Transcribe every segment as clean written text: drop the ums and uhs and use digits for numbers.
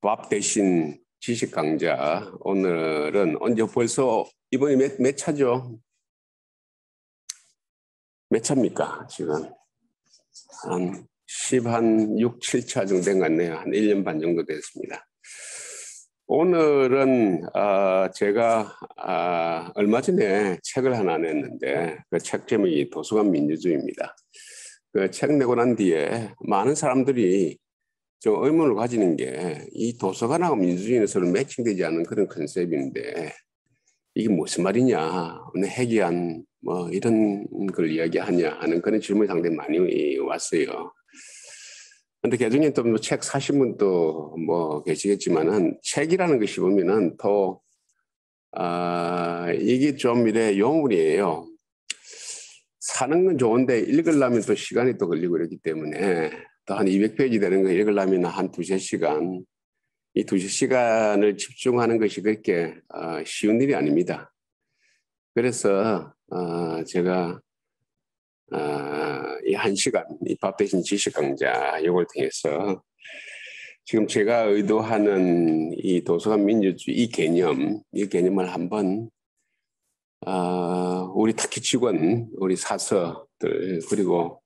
밥 대신 지식 강좌. 오늘은 언제 벌써 이번이 몇 차죠? 몇 차입니까? 지금 한 6, 7차 정도 된 것 같네요. 한 1년 반 정도 됐습니다. 오늘은 제가 얼마 전에 책을 하나 냈는데 그 책 제목이 도서관 민주주의입니다. 그 책 내고 난 뒤에 많은 사람들이 좀 의문을 가지는 게 이 도서관하고 민주주의는 서로 매칭되지 않는 그런 컨셉인데 이게 무슨 말이냐, 어느 해기한 뭐 이런 걸 이야기하냐 하는 그런 질문이 상당히 많이 왔어요. 근데 개중에 또 책 사신 분도 뭐 계시겠지만은 책이라는 것이 보면은 또 이게 좀 이래 용문이에요. 사는 건 좋은데 읽으려면 또 시간이 또 걸리고 그렇기 때문에 또 한 200페이지 되는 거 읽으려면 한 2~3시간, 이 2~3시간을 집중하는 것이 그렇게 쉬운 일이 아닙니다. 그래서 제가 이 1시간, 이 밥 대신 지식 강좌 이걸 통해서 지금 제가 의도하는 이 도서관 민주주의 이 개념을 한번 우리 특히 직원, 우리 사서들 그리고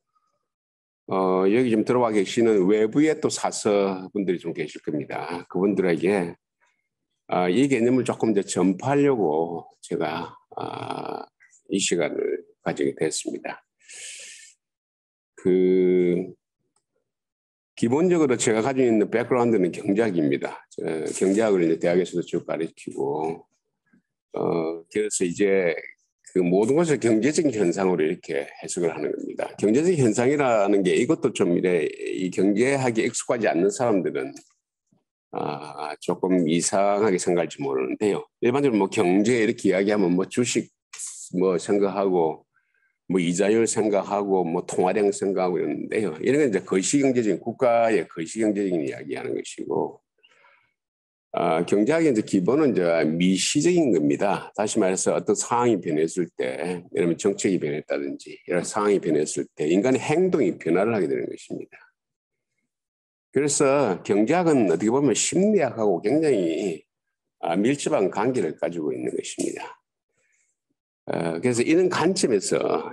여기 좀 들어와 계시는 외부에 또 사서분들이 좀 계실 겁니다. 그분들에게 이 개념을 조금 더 전파하려고 제가 이 시간을 가지게 됐습니다. 기본적으로 제가 가지고 있는 백그라운드는 경제학입니다. 경제학을 이제 대학에서도 쭉 가르치고 그래서 이제 그 모든 것을 경제적인 현상으로 이렇게 해석을 하는 겁니다. 경제적 현상이라는 게 이것도 좀 이래 이 경제학에 익숙하지 않는 사람들은 조금 이상하게 생각할지 모르는데요. 일반적으로 뭐 경제 이렇게 이야기하면 뭐 주식 뭐 생각하고 뭐 이자율 생각하고 뭐 통화량 생각하고 이러는데요. 이런 건 이제 거시경제적인 국가의 거시경제적인 이야기하는 것이고 경제학의 이제 기본은 이제 미시적인 겁니다. 다시 말해서 어떤 상황이 변했을 때, 예를 들면 정책이 변했다든지 이런 상황이 변했을 때 인간의 행동이 변화를 하게 되는 것입니다. 그래서 경제학은 어떻게 보면 심리학하고 굉장히 밀접한 관계를 가지고 있는 것입니다. 그래서 이런 관점에서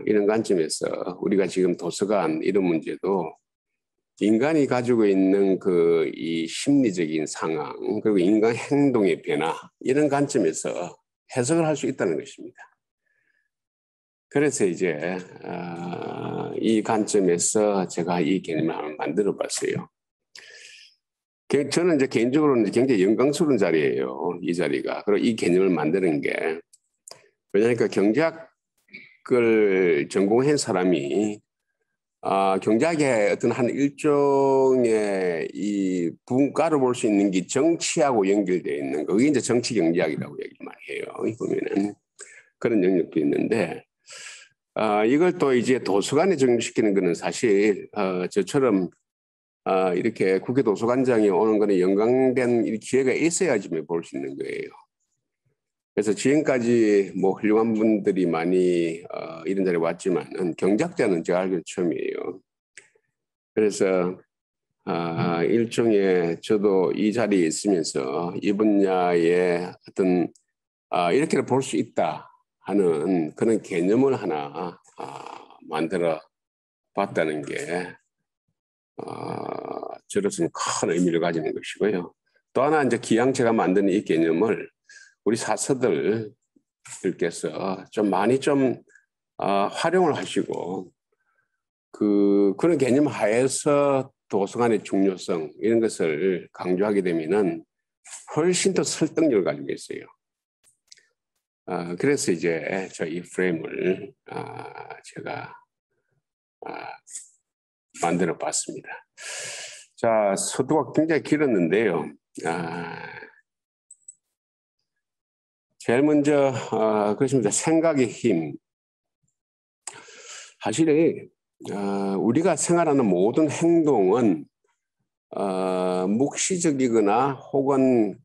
우리가 지금 도서관 이런 문제도 인간이 가지고 있는 이 심리적인 상황 그리고 인간 행동의 변화 이런 관점에서 해석을 할 수 있다는 것입니다. 그래서 이제 이 관점에서 제가 이 개념을 한번 만들어 봤어요. 저는 이제 개인적으로는 굉장히 영광스러운 자리예요. 이 자리가. 그리고 이 개념을 만드는 게 왜냐하니까 경제학을 전공한 사람이 경제학의 어떤 한 일종의 이 분과를 볼 수 있는 게 정치하고 연결되어 있는 거. 그게 이제 정치 경제학이라고 얘기를 많이 해요. 보면은 그런 영역도 있는데, 이걸 또 이제 도서관에 적용시키는 거는 사실, 저처럼, 이렇게 국회 도서관장이 오는 거는 연관된 기회가 있어야지만 볼 수 있는 거예요. 그래서 지금까지 뭐 훌륭한 분들이 많이 이런 자리에 왔지만은 경제학자는 제가 알기로 처음이에요. 그래서 일종의 저도 이 자리에 있으면서 이 분야의 어떤 이렇게 볼 수 있다 하는 그런 개념을 하나 만들어 봤다는 게 저로서는 큰 의미를 가지는 것이고요. 또 하나 이제 기왕 제가 만든 이 개념을 우리 사서들께서 좀 많이 활용을 하시고 그런 개념 하에서 도서관의 중요성 이런 것을 강조하게 되면은 훨씬 더 설득력을 가지고 있어요. 그래서 이제 이 프레임을 제가 만들어 봤습니다. 자, 서두가 굉장히 길었는데요. 제일 먼저 그렇습니다. 생각의 힘. 사실 우리가 생활하는 모든 행동은 묵시적이거나 혹은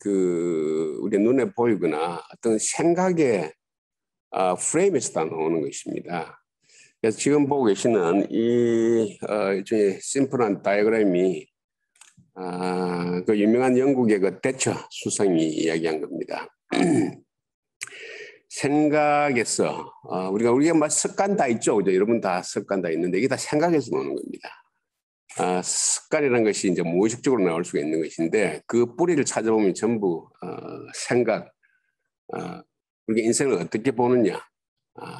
우리 눈에 보이거나 어떤 생각의 프레임에서 나오는 것입니다. 그래서 지금 보고 계시는 이 일종의 심플한 다이어그램이 그 유명한 영국의 그 대처 수성이 이야기한 겁니다. 생각에서 우리가 뭐 습관 다 있죠, 그죠? 여러분 다 습관 다 있는데 이게 다 생각에서 오는 겁니다. 습관이라는 것이 이제 무의식적으로 나올 수가 있는 것인데 그 뿌리를 찾아보면 전부 생각, 우리가 인생을 어떻게 보느냐,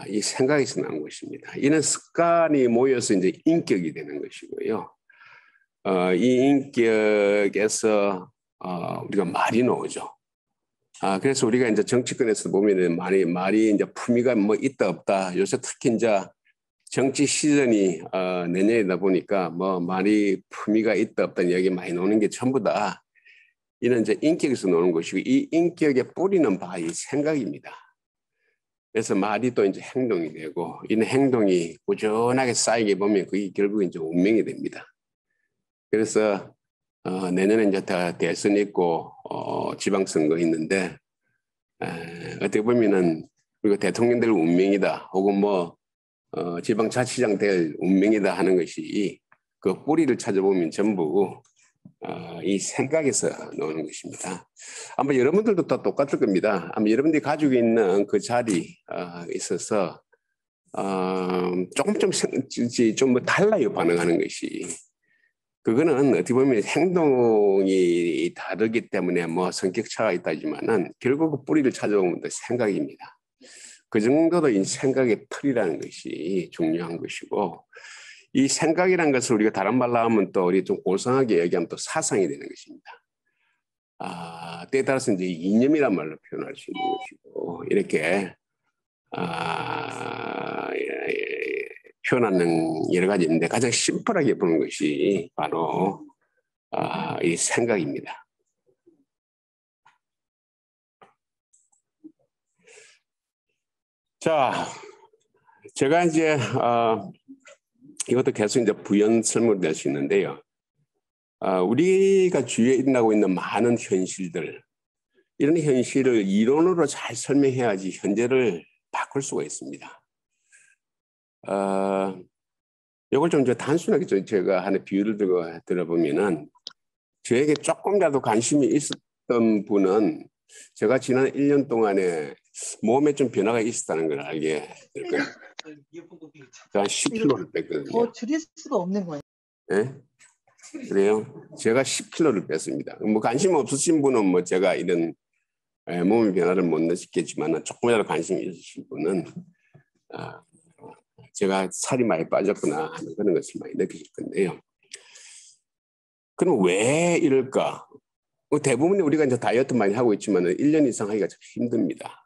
이 생각에서 나온 것입니다. 이런 습관이 모여서 이제 인격이 되는 것이고요. 이 인격에서 우리가 말이 나오죠. 그래서 우리가 이제 정치권에서 보면은 말이 이제 품위가 뭐 있다 없다. 요새 특히 이제 정치 시즌이 내년이다 보니까 뭐 말이 품위가 있다 없다는 이야기 많이 나오는 게 전부 다 이는 이제 인격에서 나오는 것이고 이 인격의 뿌리는 바로 이 생각입니다. 그래서 말이 또 이제 행동이 되고 이는 행동이 꾸준하게 쌓이게 보면 그게 결국 이제 운명이 됩니다. 그래서 내년에 이제 대선 있고 지방선거 있는데 어떻게 보면은 우리가 대통령 될 운명이다 혹은 뭐 지방자치장 될 운명이다 하는 것이 그 뿌리를 찾아보면 전부 이 생각에서 나오는 것입니다. 아마 여러분들도 다 똑같을 겁니다. 아마 여러분들이 가지고 있는 그 자리 있어서 조금 좀 뭐 달라요 반응하는 것이. 그거는 어떻게 보면 행동이 다르기 때문에 뭐 성격 차가 있다지만은 결국 그 뿌리를 찾아보면 생각입니다. 그 정도로 이 생각의 틀이라는 것이 중요한 것이고 이 생각이라는 것을 우리가 다른 말로 하면 또 우리 좀 골상하게 얘기하면 또 사상이 되는 것입니다. 때에 따라서 이제 이념이란 말로 표현할 수 있는 것이고 이렇게 표현하는 여러 가지 있는데 가장 심플하게 보는 것이 바로 이 생각입니다. 자, 제가 이제 이것도 계속 이제 부연 설명될 수 있는데요. 우리가 주위에 일어나고 있는 많은 현실들, 이런 현실을 이론으로 잘 설명해야지 현재를 바꿀 수가 있습니다. 이걸 좀 단순하게 제가 하는 비유를 들어보면은 저에게 조금이라도 관심이 있었던 분은 제가 지난 1년 동안에 몸에 좀 변화가 있었다는 걸 알게 될 거예요. 제가 10kg를 뺐거든요. 더 줄일 수가 없는 거예요. 네? 그래요? 제가 10kg를 뺐습니다. 뭐 관심 없으신 분은 뭐 제가 이런 몸의 변화를 못 느끼겠지만 조금이라도 관심이 있으신 분은 제가 살이 많이 빠졌구나 하는 그런 것을 많이 느끼실 건데요. 그럼 왜 이럴까? 대부분 우리가 이제 다이어트 많이 하고 있지만 1년 이상 하기가 참 힘듭니다.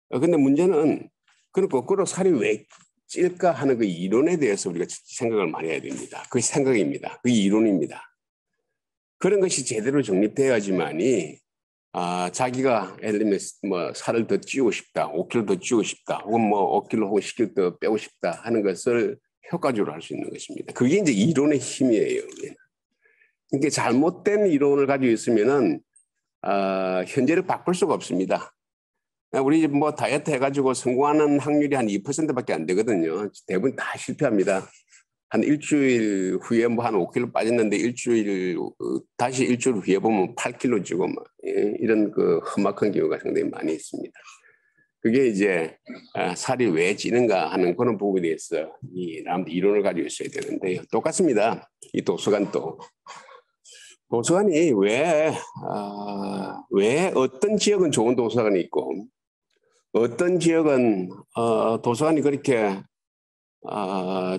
근데 문제는 그럼 거꾸로 살이 왜 찔까 하는 그 이론에 대해서 우리가 생각을 많이 해야 됩니다. 그게 생각입니다. 그게 이론입니다. 그런 것이 제대로 정립돼야지만이 자기가 예를 들면 뭐 살을 더 찌우고 싶다, 5kg 더 찌우고 싶다, 혹은 뭐 5kg 혹은 10kg 더 빼고 싶다 하는 것을 효과적으로 할 수 있는 것입니다. 그게 이제 이론의 힘이에요. 그러니까 잘못된 이론을 가지고 있으면은 현재를 바꿀 수가 없습니다. 우리 뭐 다이어트 해가지고 성공하는 확률이 한 2%밖에 안 되거든요. 대부분 다 실패합니다. 한 일주일 후에 뭐 한 5kg 빠졌는데 다시 일주일 후에 보면 8kg 찌고 막 이런 그 험악한 경우가 상당히 많이 있습니다. 그게 이제 살이 왜 찌는가 하는 그런 부분에 대해서 이론을 가지고 있어야 되는데요. 똑같습니다. 이 도서관도. 도서관이 왜 어떤 지역은 좋은 도서관이 있고 어떤 지역은 도서관이 그렇게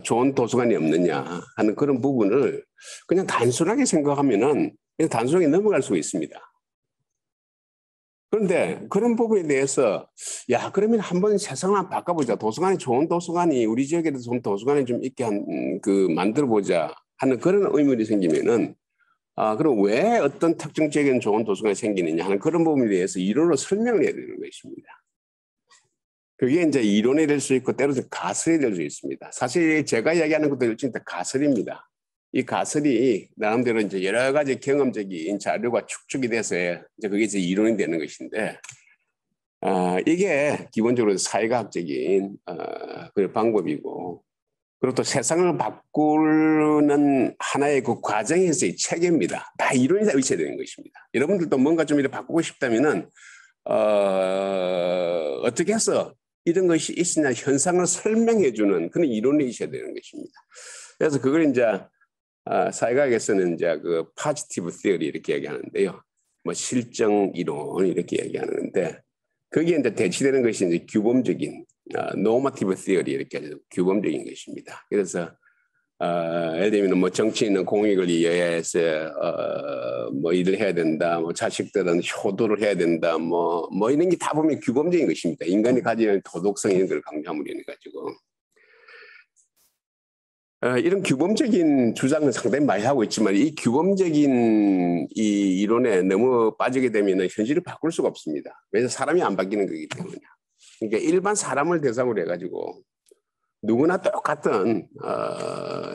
좋은 도서관이 없느냐 하는 그런 부분을 그냥 단순하게 생각하면은 그냥 단순하게 넘어갈 수 있습니다. 그런데 그런 부분에 대해서 그러면 한번 세상을 한번 바꿔보자. 도서관이 좋은 도서관이 우리 지역에도 좋은 도서관이 좀 있게 만들어보자 하는 그런 의문이 생기면은 그럼 왜 어떤 특정 지역에는 좋은 도서관이 생기느냐 하는 그런 부분에 대해서 이론으로 설명을 해야 되는 것입니다. 그게 이제 이론이 될 수 있고 때로는 가설이 될 수 있습니다. 사실 제가 이야기하는 것도 일종의 가설입니다. 이 가설이 나름대로 이제 여러 가지 경험적인 자료가 축적이 돼서 이제 그게 이제 이론이 되는 것인데 이게 기본적으로 사회과학적인 그 방법이고 그리고 또 세상을 바꾸는 하나의 그 과정에서의 체계입니다. 다 이론이 다 의체되는 것입니다. 여러분들도 뭔가 좀 이렇게 바꾸고 싶다면은 어떻게 해서 이런 것이 있으냐 현상을 설명해주는 그런 이론이 있어야 되는 것입니다. 그래서 그걸 이제 사회과학에서는 이제 그 포지티브 시어리 이렇게 얘기하는데요. 뭐 실정 이론 이렇게 얘기하는데 거기에 이제 대치되는 것이 이제 규범적인 노마티브 시어리 이렇게 해서 규범적인 것입니다. 그래서 예를 들면 뭐 정치인은 공익을 위해서 뭐 일을 해야 된다, 뭐 자식들은 효도를 해야 된다, 뭐 이런 게 다 보면 규범적인 것입니다. 인간이 가지는 도덕성 이런 걸 강조함으로 인해 가지고 이런 규범적인 주장은 상당히 많이 하고 있지만 이 규범적인 이 이론에 너무 빠지게 되면 현실을 바꿀 수가 없습니다. 왜냐하면 사람이 안 바뀌는 거기 때문에. 그러니까 일반 사람을 대상으로 해가지고 누구나 똑같은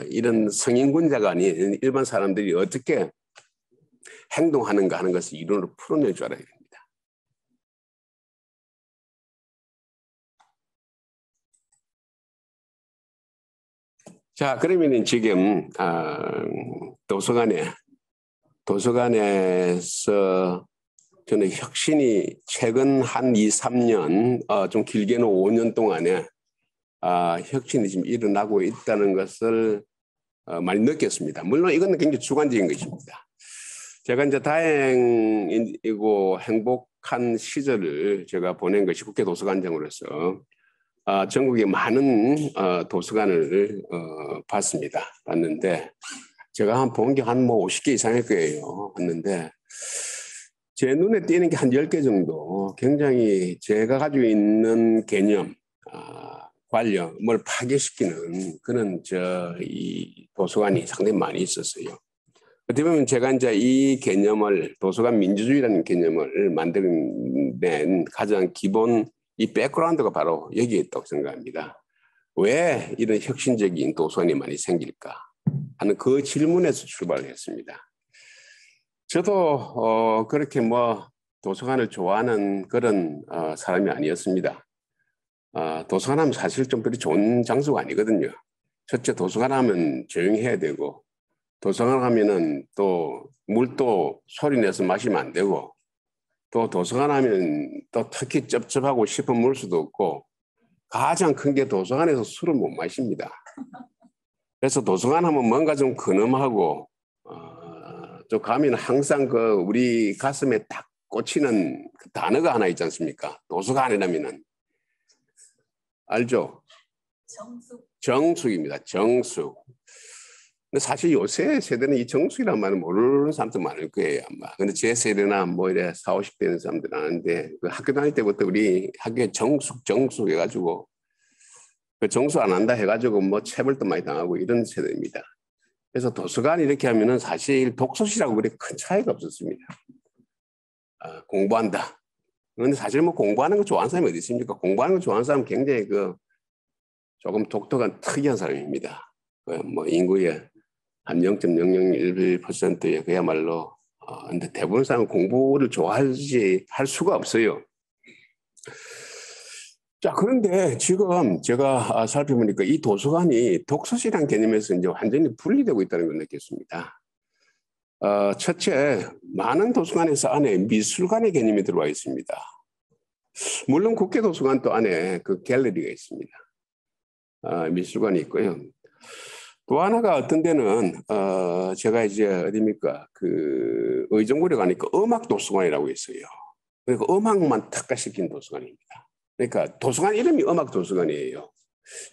이런 성인군자가 아닌 일반 사람들이 어떻게 행동하는가 하는 것을 이론으로 풀어낼 줄 알아야 됩니다. 자, 그러면 지금 도서관에서 저는 혁신이 최근 한 2, 3년, 좀 길게는 5년 동안에 혁신이 지금 일어나고 있다는 것을 많이 느꼈습니다. 물론 이건 굉장히 주관적인 것입니다. 제가 이제 다행이고 행복한 시절을 제가 보낸 것이 국회 도서관장으로서 전국에 많은 도서관을 봤는데 제가 한 본 게 한 뭐 50개 이상일 거예요. 봤는데 제 눈에 띄는 게 한 10개 정도 굉장히 제가 가지고 있는 개념, 관념을 파괴시키는 그런 이 도서관이 상당히 많이 있었어요. 어떻게 보면 제가 이제 이 개념을 도서관 민주주의라는 개념을 만들어낸 가장 기본 이 백그라운드가 바로 여기에 있다고 생각합니다. 왜 이런 혁신적인 도서관이 많이 생길까 하는 그 질문에서 출발을 했습니다. 저도 그렇게 뭐 도서관을 좋아하는 그런 사람이 아니었습니다. 도서관 하면 사실 좀 그리 좋은 장소가 아니거든요. 첫째 도서관 하면 조용히 해야 되고 도서관 하면은 또 물도 소리 내서 마시면 안 되고 또 도서관 하면 또 특히 쩝쩝하고 싶은 물수도 없고 가장 큰 게 도서관에서 술을 못 마십니다. 그래서 도서관 하면 뭔가 좀 근엄하고 좀 가면 항상 그 우리 가슴에 딱 꽂히는 그 단어가 하나 있지 않습니까? 도서관이라면은 알죠? 정숙입니다. 정숙. 근데 사실 요새 세대는 이 정숙이라는 말을 모르는 사람도 많을 거예요, 아마. 근데 제 세대나 뭐 이래 40, 50대 되는 사람들은 아는데 그 학교 다닐 때부터 우리 학교에 정숙 해가지고 그 정숙 안 한다 해가지고 뭐 체벌도 많이 당하고 이런 세대입니다. 그래서 도서관 이렇게 하면은 사실 독서실하고 그렇게 큰 차이가 없었습니다. 공부한다. 그런데 사실 뭐 공부하는 거 좋아하는 사람이 어디 있습니까? 공부하는 거 좋아하는 사람은 굉장히 조금 독특한 특이한 사람입니다. 뭐 인구의 한 0.001%의 그야말로 근데 대부분 사람은 공부를 좋아하지 할 수가 없어요. 자, 그런데 지금 제가 살펴보니까 이 도서관이 독서실이라는 개념에서 이제 완전히 분리되고 있다는 걸 느꼈습니다. 첫째, 많은 도서관에서 안에 미술관의 개념이 들어와 있습니다. 물론 국회 도서관도 안에 그 갤러리가 있습니다. 미술관이 있고요. 또 하나가 어떤 데는 제가 이제 어디입니까? 그 의정부에 가니까 음악 도서관이라고 있어요. 그러니까 음악만 특화시킨 도서관입니다. 그러니까 도서관 이름이 음악 도서관이에요.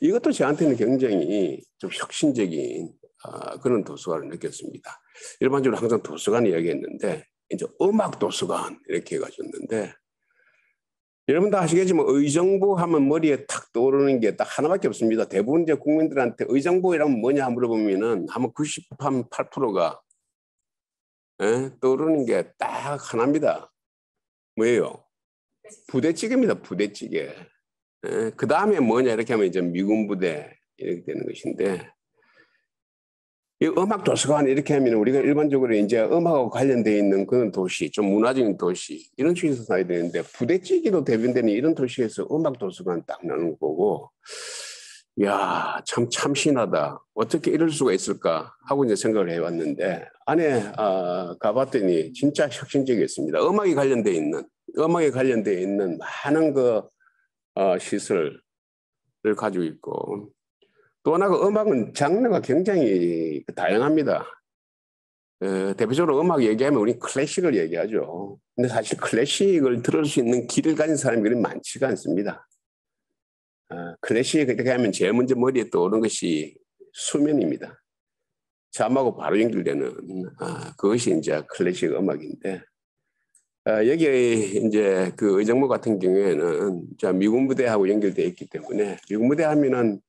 이것도 저한테는 굉장히 좀 혁신적인 그런 도서관을 느꼈습니다. 일반적으로 항상 도서관 이야기했는데 이제 음악 도서관 이렇게 해가지고있는데 여러분 다 아시겠지만 의정부 하면 머리에 탁 떠오르는 게 딱 하나밖에 없습니다. 대부분 이제 국민들한테 의정부이라면 뭐냐 물어보면은 아마 98%가 떠오르는 게 딱 하나입니다. 뭐예요? 부대찌개입니다. 부대찌개. 그 다음에 뭐냐 이렇게 하면 이제 미군 부대 이렇게 되는 것인데 이 음악 도서관 이렇게 하면 우리가 일반적으로 이제 음악하고 관련되어 있는 그런 도시, 좀 문화적인 도시 이런 쪽에서 사야 되는데 부대찌개로 대변되는 이런 도시에서 음악 도서관 딱 나누는 거고 야, 참 참신하다. 어떻게 이럴 수가 있을까 하고 이제 생각을 해왔는데 안에 가봤더니 진짜 혁신적이었습니다. 음악에 관련돼 있는 많은 그 시설을 가지고 있고 또 하나가 음악은 장르가 굉장히 다양합니다. 대표적으로 음악 얘기하면 우리 클래식을 얘기하죠. 근데 사실 클래식을 들을 수 있는 길을 가진 사람이 그리 많지가 않습니다. 클래식 이렇게 하면 제일 먼저 머리에 떠오르는 것이 수면입니다. 잠하고 바로 연결되는 그것이 이제 클래식 음악인데 여기 이제 그 의정부 같은 경우에는 미군 무대하고 연결되어 있기 때문에 미군 무대 하면은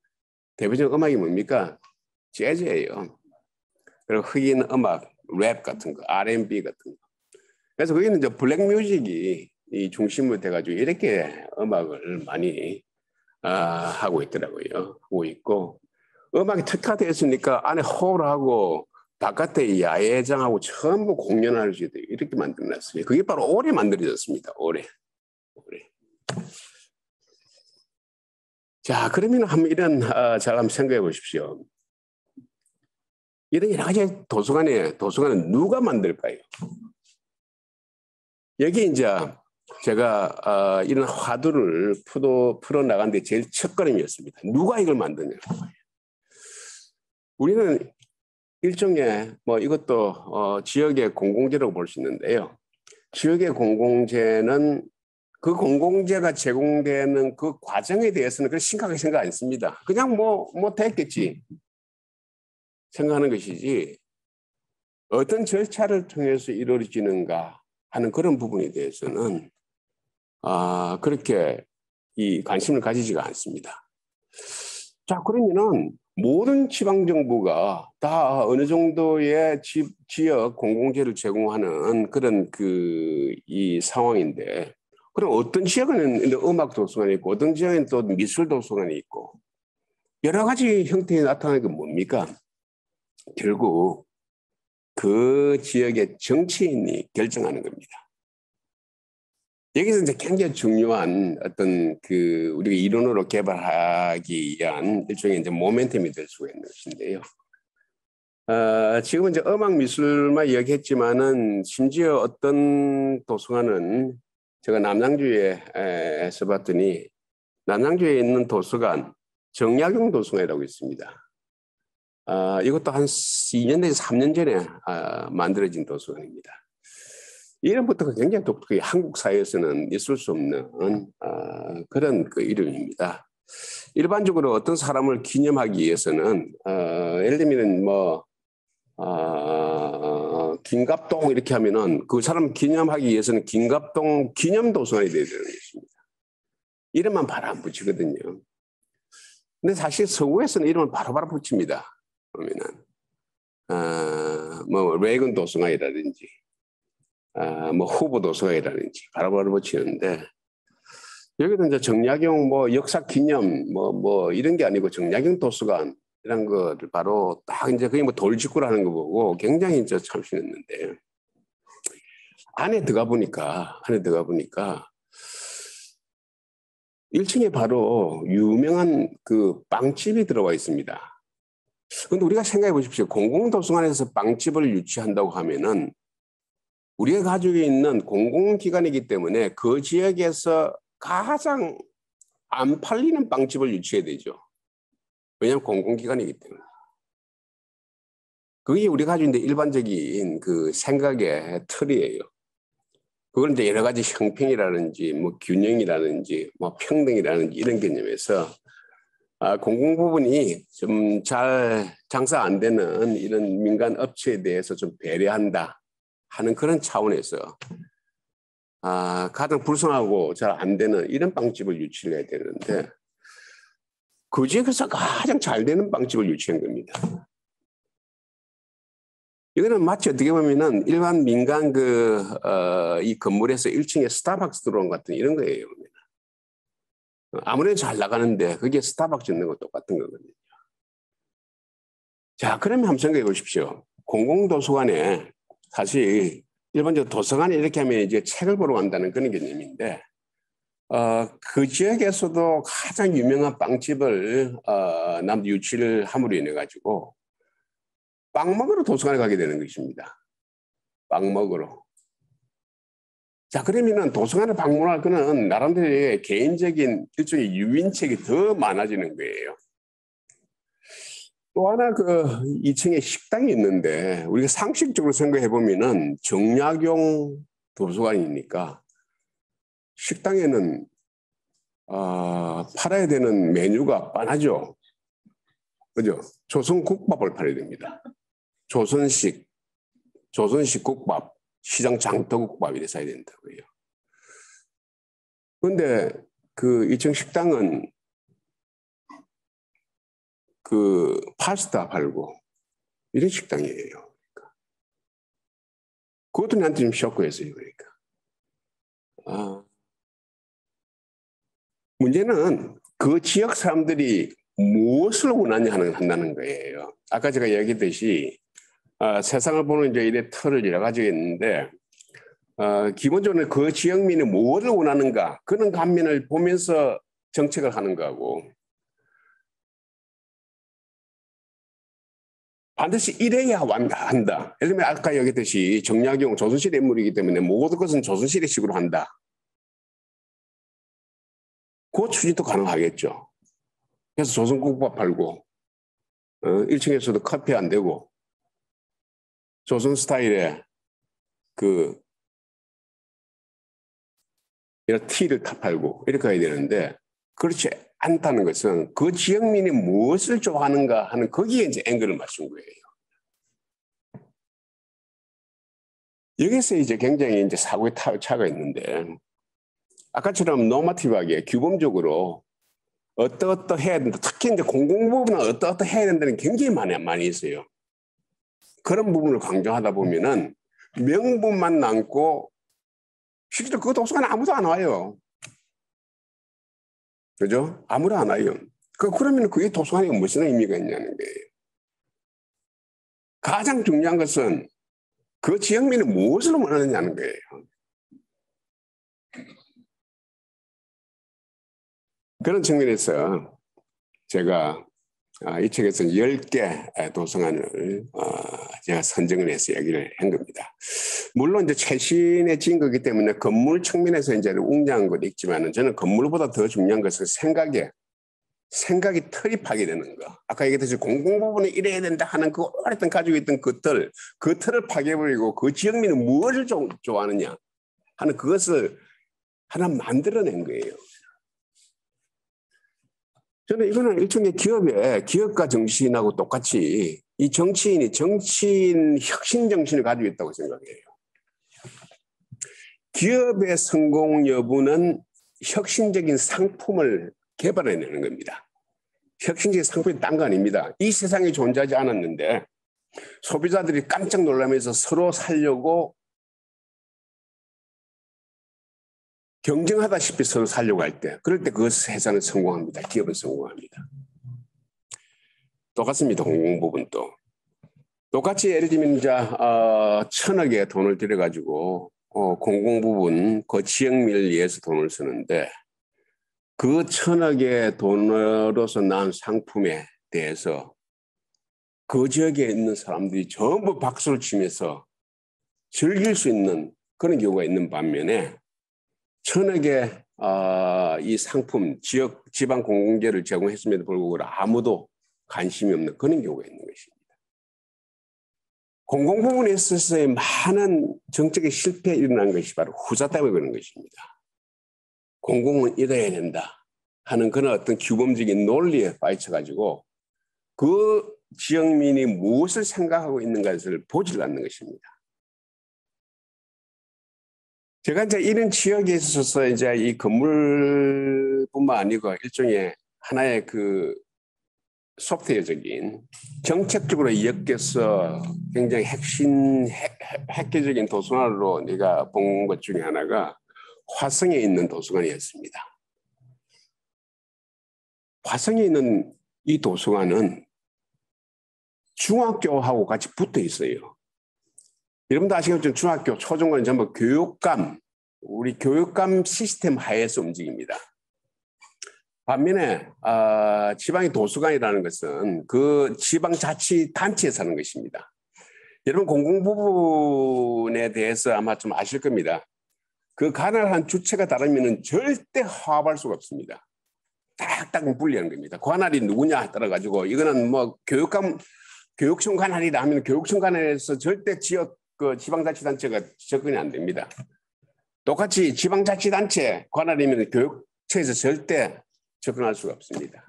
대표적 음악이 뭡니까? 재즈예요. 그리고 흑인 음악, 랩 같은 거, R&B 같은 거. 그래서 거기는 이제 블랙 뮤직이 이 중심으로 돼가지고 이렇게 음악을 많이 하고 있더라고요. 하고 있고 음악이 특화되어 있으니까 안에 홀하고 바깥에 야외장하고 전부 공연할 수 있도록 이렇게 만들어놨어요. 그게 바로 올해 만들어졌습니다. 올해. 자, 그러면 한번 이런 잘 한번 생각해 보십시오. 이런 여러 가지 도서관은 누가 만들까요? 여기 이제 제가 이런 화두를 풀어나간 데 제일 첫걸음이었습니다. 누가 이걸 만드냐. 우리는 일종의 뭐 이것도 지역의 공공재라고 볼 수 있는데요. 지역의 공공재는 그 공공재가 제공되는 그 과정에 대해서는 그렇게 심각하게 생각 안 했습니다. 그냥 뭐 됐겠지 생각하는 것이지 어떤 절차를 통해서 이루어지는가 하는 그런 부분에 대해서는 그렇게 이 관심을 가지지가 않습니다. 자, 그러면은 모든 지방정부가 다 어느 정도의 지역 공공재를 제공하는 그런 이 상황인데, 그럼 어떤 지역에는 음악 도서관이 있고, 어떤 지역에는 또 미술 도서관이 있고, 여러 가지 형태에 나타나는 게 뭡니까? 결국 그 지역의 정치인이 결정하는 겁니다. 여기서 이제 굉장히 중요한 어떤 우리가 이론으로 개발하기 위한 일종의 이제 모멘텀이 될 수가 있는 것인데요. 지금은 이제 음악 미술만 이야기했지만은 심지어 어떤 도서관은 제가 남양주에서 봤더니 남양주에 있는 도서관 정약용 도서관이라고 있습니다. 이것도 한 2년 내지 3년 전에 만들어진 도서관입니다. 이름부터가 굉장히 독특해 한국 사회에서는 있을 수 없는 그런 그 이름입니다. 일반적으로 어떤 사람을 기념하기 위해서는 예를 들면 김갑동 이렇게 하면은 그 사람 기념하기 위해서는 김갑동 기념도서관이 되어야 되는 것입니다. 이름만 바로 안 붙이거든요. 근데 사실 서구에서는 이름을 바로바로 붙입니다. 그러면은 레이건 도서관이라든지 후보 도서관이라든지 바로바로 붙이는데 여기는 이제 정약용 역사 기념 이런 게 아니고 정약용 도서관 이런 거를 바로 딱 이제 그게 돌직구라는 거 보고 굉장히 이제 참신했는데 안에 들어가 보니까 1층에 바로 유명한 그 빵집이 들어와 있습니다. 그런데 우리가 생각해 보십시오. 공공도서관에서 빵집을 유치한다고 하면은 우리가 가지고 있는 공공기관이기 때문에 그 지역에서 가장 안 팔리는 빵집을 유치해야 되죠. 왜냐하면 공공기관이기 때문에. 그게 우리가 가지고 있는 일반적인 그 생각의 틀이에요. 그걸 이제 여러 가지 형평이라든지 균형이라든지 평등이라든지 이런 개념에서 공공 부분이 좀 잘 장사 안 되는 이런 민간 업체에 대해서 좀 배려한다 하는 그런 차원에서 가장 불성하고 잘 안 되는 이런 빵집을 유치를 해야 되는데 그 지역에서 가장 잘 되는 빵집을 유치한 겁니다. 이거는 마치 어떻게 보면은 일반 민간 이 건물에서 1층에 스타벅스 들어온 것 같은 이런 거예요. 아무래도 잘 나가는데 그게 스타벅스 있는 거 똑같은 거거든요. 자, 그러면 한번 생각해 보십시오. 공공도서관에 사실 일반적으로 도서관에 이렇게 하면 이제 책을 보러 간다는 그런 개념인데 그 지역에서도 가장 유명한 빵집을 남도 유치를 함으로 인해 가지고 빵 먹으러 도서관에 가게 되는 것입니다. 빵 먹으러. 자, 그러면은 도서관을 방문할 거는 나름대로의 개인적인 일종의 유인책이 더 많아지는 거예요. 또 하나 그 2층에 식당이 있는데 우리가 상식적으로 생각해 보면은 정약용 도서관이니까 식당에는 팔아야 되는 메뉴가 뻔하죠. 그죠? 조선국밥을 팔아야 됩니다. 조선식 국밥, 시장 장터국밥 이래 사야 된다고요. 그런데 그 2층 식당은 그 파스타 팔고 이런 식당이에요. 그것도 나한테 좀 쇼크였어요. 그러니까. 문제는 그 지역 사람들이 무엇을 원하냐 한다는 거예요. 아까 제가 얘기했듯이 세상을 보는 이제 이래 틀을 여러 가지가 있는데 기본적으로 그 지역민이 무엇을 원하는가 그런 감면을 보면서 정책을 하는 거고 반드시 이래야 한다. 예를 들면 아까 얘기했듯이 정약용 조선시대 인물이기 때문에 모든 것은 조선시대식으로 한다. 그 추진도 가능하겠죠. 그래서 조선국밥 팔고 1층에서도 커피 안 되고 조선 스타일의 그 이런 티를 다 팔고 이렇게 해야 되는데 그렇지 않다는 것은 그 지역민이 무엇을 좋아하는가 하는 거기에 이제 앵글을 맞춘 거예요. 여기서 이제 굉장히 이제 사고의 차가 있는데 아까처럼 노마티브하게 규범적으로 어떠해야 된다. 특히 이제 공공부분은 어떠해야 된다는 게 굉장히 많이 있어요. 그런 부분을 강조하다 보면은 명분만 남고 실제로 그 도서관에 아무도 안 와요. 그죠? 아무도 안 와요. 그러면 그게 도서관이 무슨 의미가 있냐는 거예요. 가장 중요한 것은 그 지역민이 무엇을 원하느냐는 거예요. 그런 측면에서 제가 이 책에서 10개 도서관을 제가 선정을 해서 얘기를 한 겁니다. 물론 이제 최신의 진 거기 때문에 건물 측면에서 이제 웅장한 건 있지만은 저는 건물보다 더 중요한 것은 생각이 틀이 파괴되는 거. 아까 얘기했듯이 공공부분이 이래야 된다 하는 그 오랫동안 가지고 있던 그 틀을 파괴버리고 그 지역민은 무엇을 좋아하느냐 하는 그것을 하나 만들어낸 거예요. 저는 이거는 일종의 기업가 정신하고 똑같이 이 정치인 혁신 정신을 가지고 있다고 생각해요. 기업의 성공 여부는 혁신적인 상품을 개발해내는 겁니다. 혁신적인 상품이 딴 거 아닙니다. 이 세상에 존재하지 않았는데 소비자들이 깜짝 놀라면서 서로 살려고 경쟁하다시피 서로 살려고 할 때 그럴 때 그 회사는 성공합니다. 기업은 성공합니다. 똑같습니다. 공공부분도. 똑같이 예를 들면 이제 1,000억의 돈을 들여가지고 공공부분 그 지역민을 위해서 돈을 쓰는데 그 1,000억의 돈으로서 난 상품에 대해서 그 지역에 있는 사람들이 전부 박수를 치면서 즐길 수 있는 그런 경우가 있는 반면에 1,000억의 이 상품 지방 공공재를 제공했음에도 불구하고 아무도 관심이 없는 그런 경우가 있는 것입니다. 공공부문에 있어서의 많은 정책의 실패에 일어난 것이 바로 후자 때문에 그런 것입니다. 공공은 이래야 된다 하는 그런 어떤 규범적인 논리에 빠져가지고 그 지역민이 무엇을 생각하고 있는 것을 보지 않는 것입니다. 제가 이제 이런 지역에 있어서 이제 이 건물뿐만 아니고 일종의 하나의 그 소프트웨어적인 정책적으로 엮여서 굉장히 획기적인 도서관으로 내가 본 것 중에 하나가 화성에 있는 도서관이었습니다. 화성에 있는 이 도서관은 중학교하고 같이 붙어 있어요. 여러분도 아시겠지만 중학교, 초중고는 전부 교육감, 우리 교육감 시스템 하에서 움직입니다. 반면에 지방의 도서관이라는 것은 그 지방자치단체에서 하는 것입니다. 여러분 공공부문에 대해서 아마 좀 아실 겁니다. 그 관할한 주체가 다르면 절대 화합할 수가 없습니다. 딱딱 분리하는 겁니다. 관할이 누구냐 따라 가지고 이거는 뭐 교육청 관할이라 하면 교육청 관할에서 절대 지역 그 지방자치단체가 접근이 안 됩니다. 똑같이 지방자치단체 관할이면 교육청에서 절대 접근할 수가 없습니다.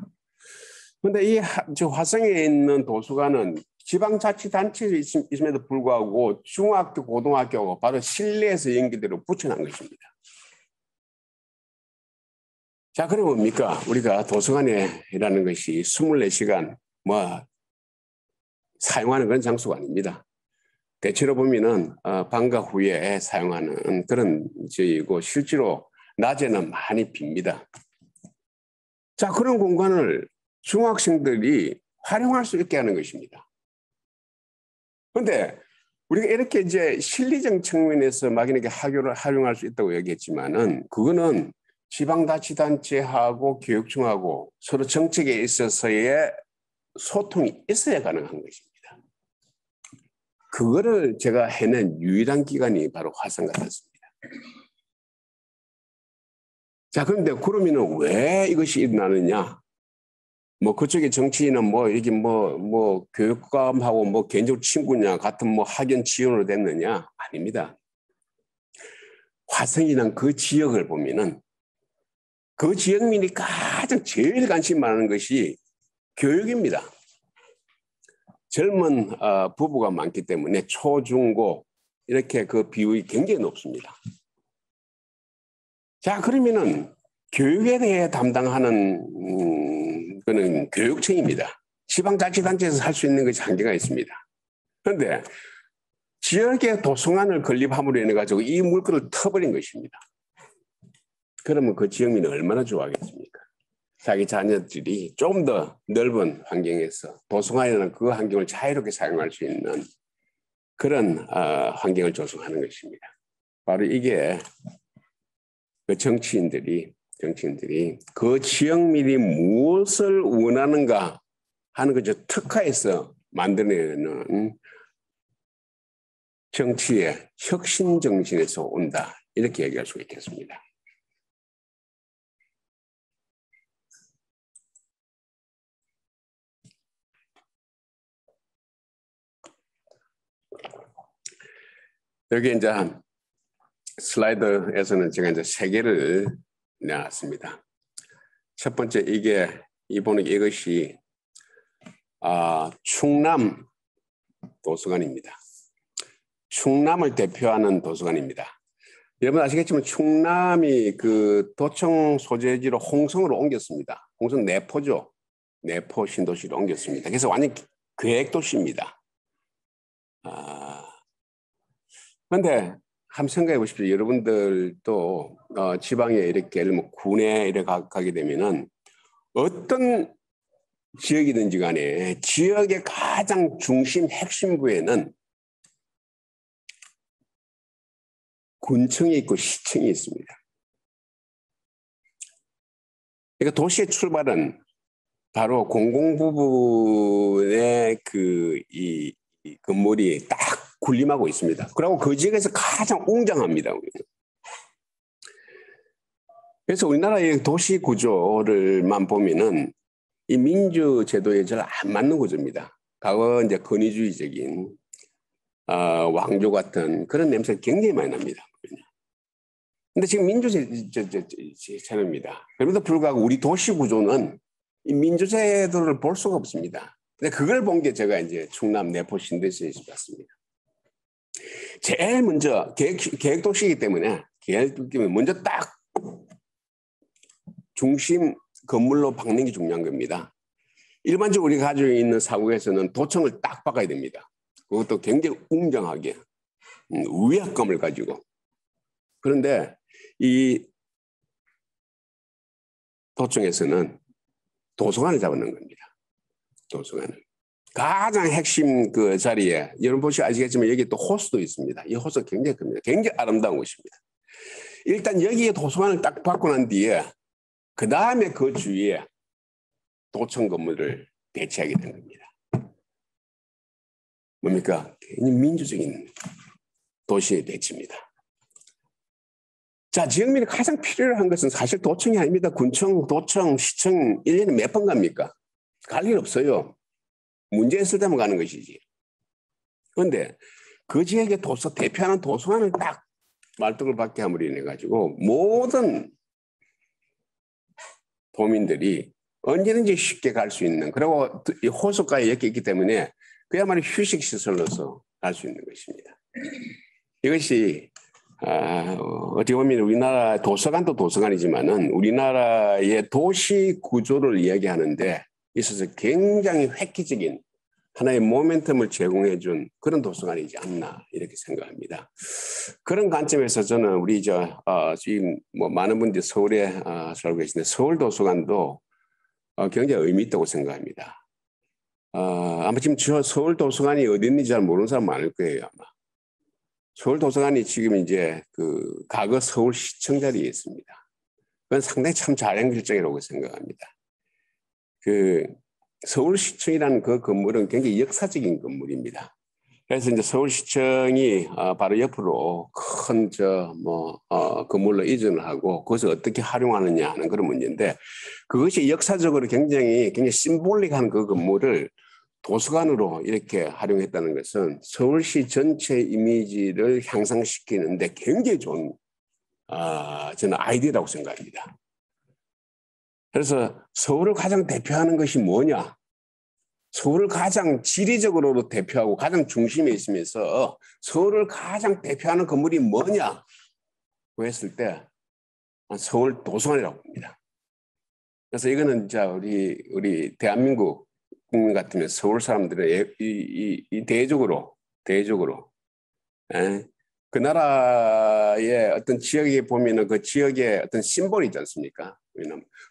그런데 이 화성에 있는 도서관은 지방자치단체에 있음에도 불구하고 중학교, 고등학교하고 바로 실내에서 연계대로 붙여놓은 것입니다. 자, 그럼 뭡니까? 우리가 도서관이라는 것이 24시간 사용하는 그런 장소가 아닙니다. 대체로 보면은 방과 후에 사용하는 그런 저희고 실제로 낮에는 많이 빕니다. 자, 그런 공간을 중학생들이 활용할 수 있게 하는 것입니다. 그런데 우리가 이렇게 이제 실리적 측면에서 막연하게 학교를 활용할 수 있다고 얘기했지만은 그거는 지방자치단체하고 교육청하고 서로 정책에 있어서의 소통이 있어야 가능한 것입니다. 그거를 제가 해낸 유일한 기관이 바로 화성 같았습니다. 자, 그런데 그러면은 왜 이것이 일어나느냐? 뭐 그쪽에 정치인은 이게 교육감하고 개인적으로 친구냐 같은 학연 지원으로 됐느냐? 아닙니다. 화성이란 그 지역을 보면은 그 지역민이 가장 제일 관심 많은 것이 교육입니다. 젊은 부부가 많기 때문에 초, 중, 고 이렇게 그 비율이 굉장히 높습니다. 자, 그러면은 교육에 대해 담당하는 그는 교육청입니다. 지방자치단체에서 할 수 있는 것이 한계가 있습니다. 그런데 지역의 도서관을 건립함으로 인해 가지고 이 물건을 터버린 것입니다. 그러면 그 지역민이 얼마나 좋아하겠습니까? 자기 자녀들이 좀 더 넓은 환경에서 도서관이라는 그 환경을 자유롭게 사용할 수 있는 그런 환경을 조성하는 것입니다. 바로 이게 그 정치인들이 그 지역민이 무엇을 원하는가 하는 것을 특화해서 만들어내는 정치의 혁신 정신에서 온다. 이렇게 얘기할 수 있겠습니다. 여기 이제 슬라이드에서는 제가 이제 3개를 내놨습니다. 첫 번째 이것이 충남 도서관입니다. 충남을 대표하는 도서관입니다. 여러분 아시겠지만 충남이 그 도청 소재지로 홍성으로 옮겼습니다. 홍성 내포죠. 내포 신도시로 옮겼습니다. 그래서 완전 계획도시입니다. 그런데 한번 생각해 보십시오. 여러분들도 지방에 이렇게 군에 이렇게 가게 되면은 어떤 지역이든지 간에 지역의 가장 중심 핵심부에는 군청이 있고 시청이 있습니다. 그러니까 도시의 출발은 바로 공공부문의 이 건물이 딱 군림하고 있습니다. 그리고 그 지역에서 가장 웅장합니다. 우리는. 그래서 우리나라의 도시 구조를만 보면은 이 민주 제도에 잘 안 맞는 구조입니다. 과거 이제 권위주의적인 왕조 같은 그런 냄새가 굉장히 많이 납니다. 근데 지금 민주제도입니다. 그럼에도 불구하고 우리 도시 구조는 이 민주제도를 볼 수가 없습니다. 근데 그걸 본 게 제가 이제 충남 내포 신도시에서 봤습니다. 제일 먼저 계획도시이기 때문에 먼저 딱 중심 건물로 박는 게 중요한 겁니다. 일반적으로 우리가 가지고 있는 사고에서는 도청을 딱 박아야 됩니다. 그것도 굉장히 웅장하게 위압감을 가지고. 그런데 이 도청에서는 도서관을 잡는 겁니다. 도서관을. 가장 핵심 그 자리에 여러분 보시 아시겠지만 여기 또 호수도 있습니다. 이 호수가 굉장히 큽니다. 굉장히 아름다운 곳입니다. 일단 여기에 도서관을 딱 받고 난 뒤에 그 다음에 그 주위에 도청 건물을 배치하게 된 겁니다. 뭡니까? 민주적인 도시의 배치입니다. 자, 지역민이 가장 필요로 한 것은 사실 도청이 아닙니다. 군청, 도청, 시청 1년에 몇 번 갑니까? 갈 일 없어요. 문제 있을 때만 가는 것이지. 그런데 그 지역의 대표하는 도서관을 딱 말뚝을 받게 함으로 인해 가지고 모든 도민들이 언제든지 쉽게 갈 수 있는, 그리고 이 호숫가에 엮여 있기 때문에 그야말로 휴식시설로서 갈 수 있는 것입니다. 이것이 어떻게 보면 우리나라 도서관도 도서관이지만은 우리나라의 도시 구조를 이야기하는데 있어서 굉장히 획기적인 하나의 모멘텀을 제공해 준 그런 도서관이지 않나 이렇게 생각합니다. 그런 관점에서 저는 우리 지금 뭐 많은 분들이 서울에 살고 계신데 서울 도서관도 굉장히 의미 있다고 생각합니다. 아마 지금 서울 도서관이 어디 있는지 잘 모르는 사람 많을 거예요, 아마. 서울 도서관이 지금 이제 그 과거 서울시청 자리에 있습니다. 그건 상당히 참 잘한 결정이라고 생각합니다. 그 서울시청이라는 그 건물은 굉장히 역사적인 건물입니다. 그래서 이제 서울시청이 바로 옆으로 큰 건물로 이전을 하고 그것을 어떻게 활용하느냐 하는 그런 문제인데 그것이 역사적으로 굉장히 심볼릭한 그 건물을 도서관으로 이렇게 활용했다는 것은 서울시 전체 이미지를 향상시키는데 굉장히 좋은 저는 아이디어라고 생각합니다. 그래서 서울을 가장 대표하는 것이 뭐냐? 서울을 가장 지리적으로 대표하고 가장 중심에 있으면서 서울을 가장 대표하는 건물이 뭐냐고 했을 때 서울 도서관이라고 봅니다. 그래서 이거는 우리 대한민국 국민 같으면 서울 사람들은 대외적으로 그 나라의 어떤 지역에 보면은 그 지역의 어떤 심볼이 있지 않습니까?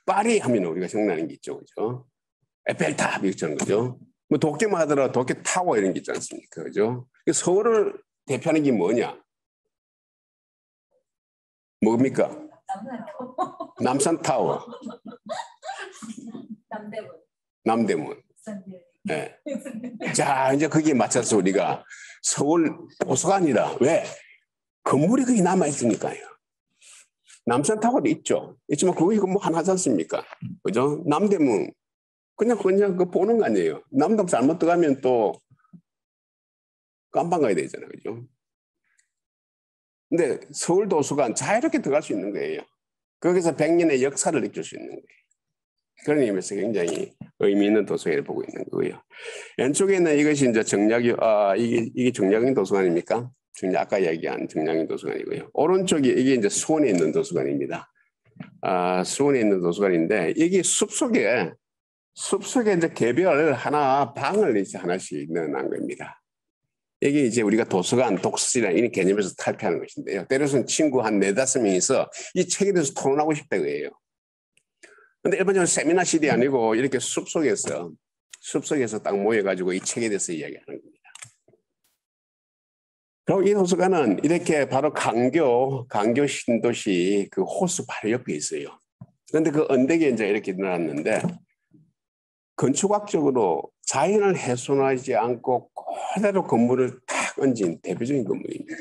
파리 하면 우리가 생각나는 게 있죠, 그죠? 에펠탑 있잖아요, 그죠? 뭐 도쿄만 하더라도 도쿄 타워 이런 게 있지 않습니까, 그죠? 서울을 대표하는 게 뭐냐? 뭡니까? 남산 타워. 남대문. 네. 자, 이제 거기에 맞춰서 우리가 서울 도서관이다. 왜? 건물이 거기 남아있으니까요. 남산 타워도 있죠. 있지만 그거 뭐 하나지 않습니까? 그죠? 남대문. 그냥 그거 보는 거 아니에요. 남대문 잘못 들어가면 또 깜방 가야 되잖아요. 그죠? 근데 서울 도서관 자유롭게 들어갈 수 있는 거예요. 거기서 100년의 역사를 느낄 수 있는 거예요. 그런 의미에서 굉장히 의미 있는 도서관을 보고 있는 거고요. 왼쪽에는 이것이 이제 이게 정약용 도서관입니까? 아까 얘기한 정약용 도서관이고요. 오른쪽이 이게 이제 수원에 있는 도서관입니다. 수원에 있는 도서관인데 이게 숲속에 이제 개별 방을 이제 하나씩 넣어놓은 겁니다. 이게 이제 우리가 도서관, 독서실이라는 이 개념에서 탈피하는 것인데요. 때로는 친구 한 4-5명이서 이 책에 대해서 토론하고 싶다고 해요. 근데 일반적으로 세미나실이 아니고 이렇게 숲속에서 딱 모여가지고 이 책에 대해서 이야기하는 겁니다. 그리고 이 도서관은 이렇게 바로 강교 신도시 그 호수 바로 옆에 있어요. 그런데 그 언덕에 이제 이렇게 늘어났는데 건축학적으로 자연을 훼손하지 않고 그대로 건물을 탁 얹은 대표적인 건물입니다.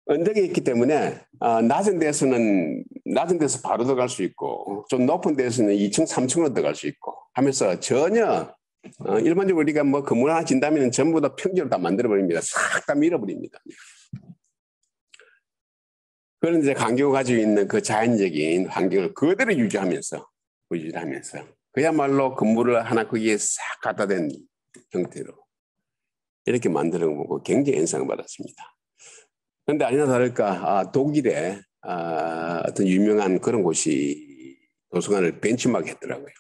언덕에 있기 때문에 낮은 데서 바로 들어갈 수 있고 좀 높은 데서는 2층, 3층으로 들어갈 수 있고 하면서 전혀 일반적으로 우리가 뭐 건물 하나 진다면 전부 다 평지로 다 만들어버립니다. 싹 다 밀어버립니다. 그런 이제 강교가 가지고 있는 그 자연적인 환경을 그대로 유지하면서 그야말로 건물을 하나 거기에 싹 갖다 댄 형태로 이렇게 만드는 거고 굉장히 인상을 받았습니다. 그런데 아니나 다를까 독일에 어떤 유명한 그런 곳이 도서관을 벤치마크 했더라고요.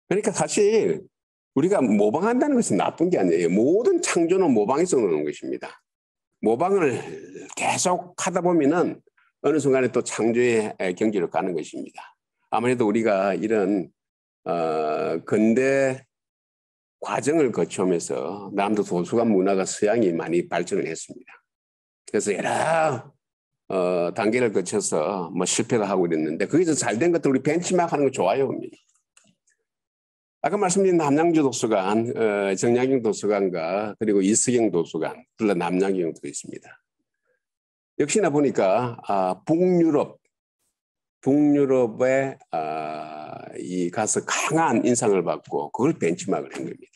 그러니까 사실 우리가 모방한다는 것은 나쁜 게 아니에요. 모든 창조는 모방에서 오는 것입니다. 모방을 계속 하다 보면은 어느 순간에 또 창조의 경지로 가는 것입니다. 아무래도 우리가 이런 근대 과정을 거쳐오면서 남도 도서관 문화가 서양이 많이 발전을 했습니다. 그래서 여러 단계를 거쳐서 뭐 실패를 하고 이랬는데 거기서 잘 된 것들 우리 벤치마크 하는 거 좋아요. 아까 말씀드린 남양주 도서관, 정약용 도서관과 그리고 이수경 도서관, 둘 다 남양주에 있습니다. 역시나 보니까 북유럽에 이 가서 강한 인상을 받고 그걸 벤치마크를 한 겁니다.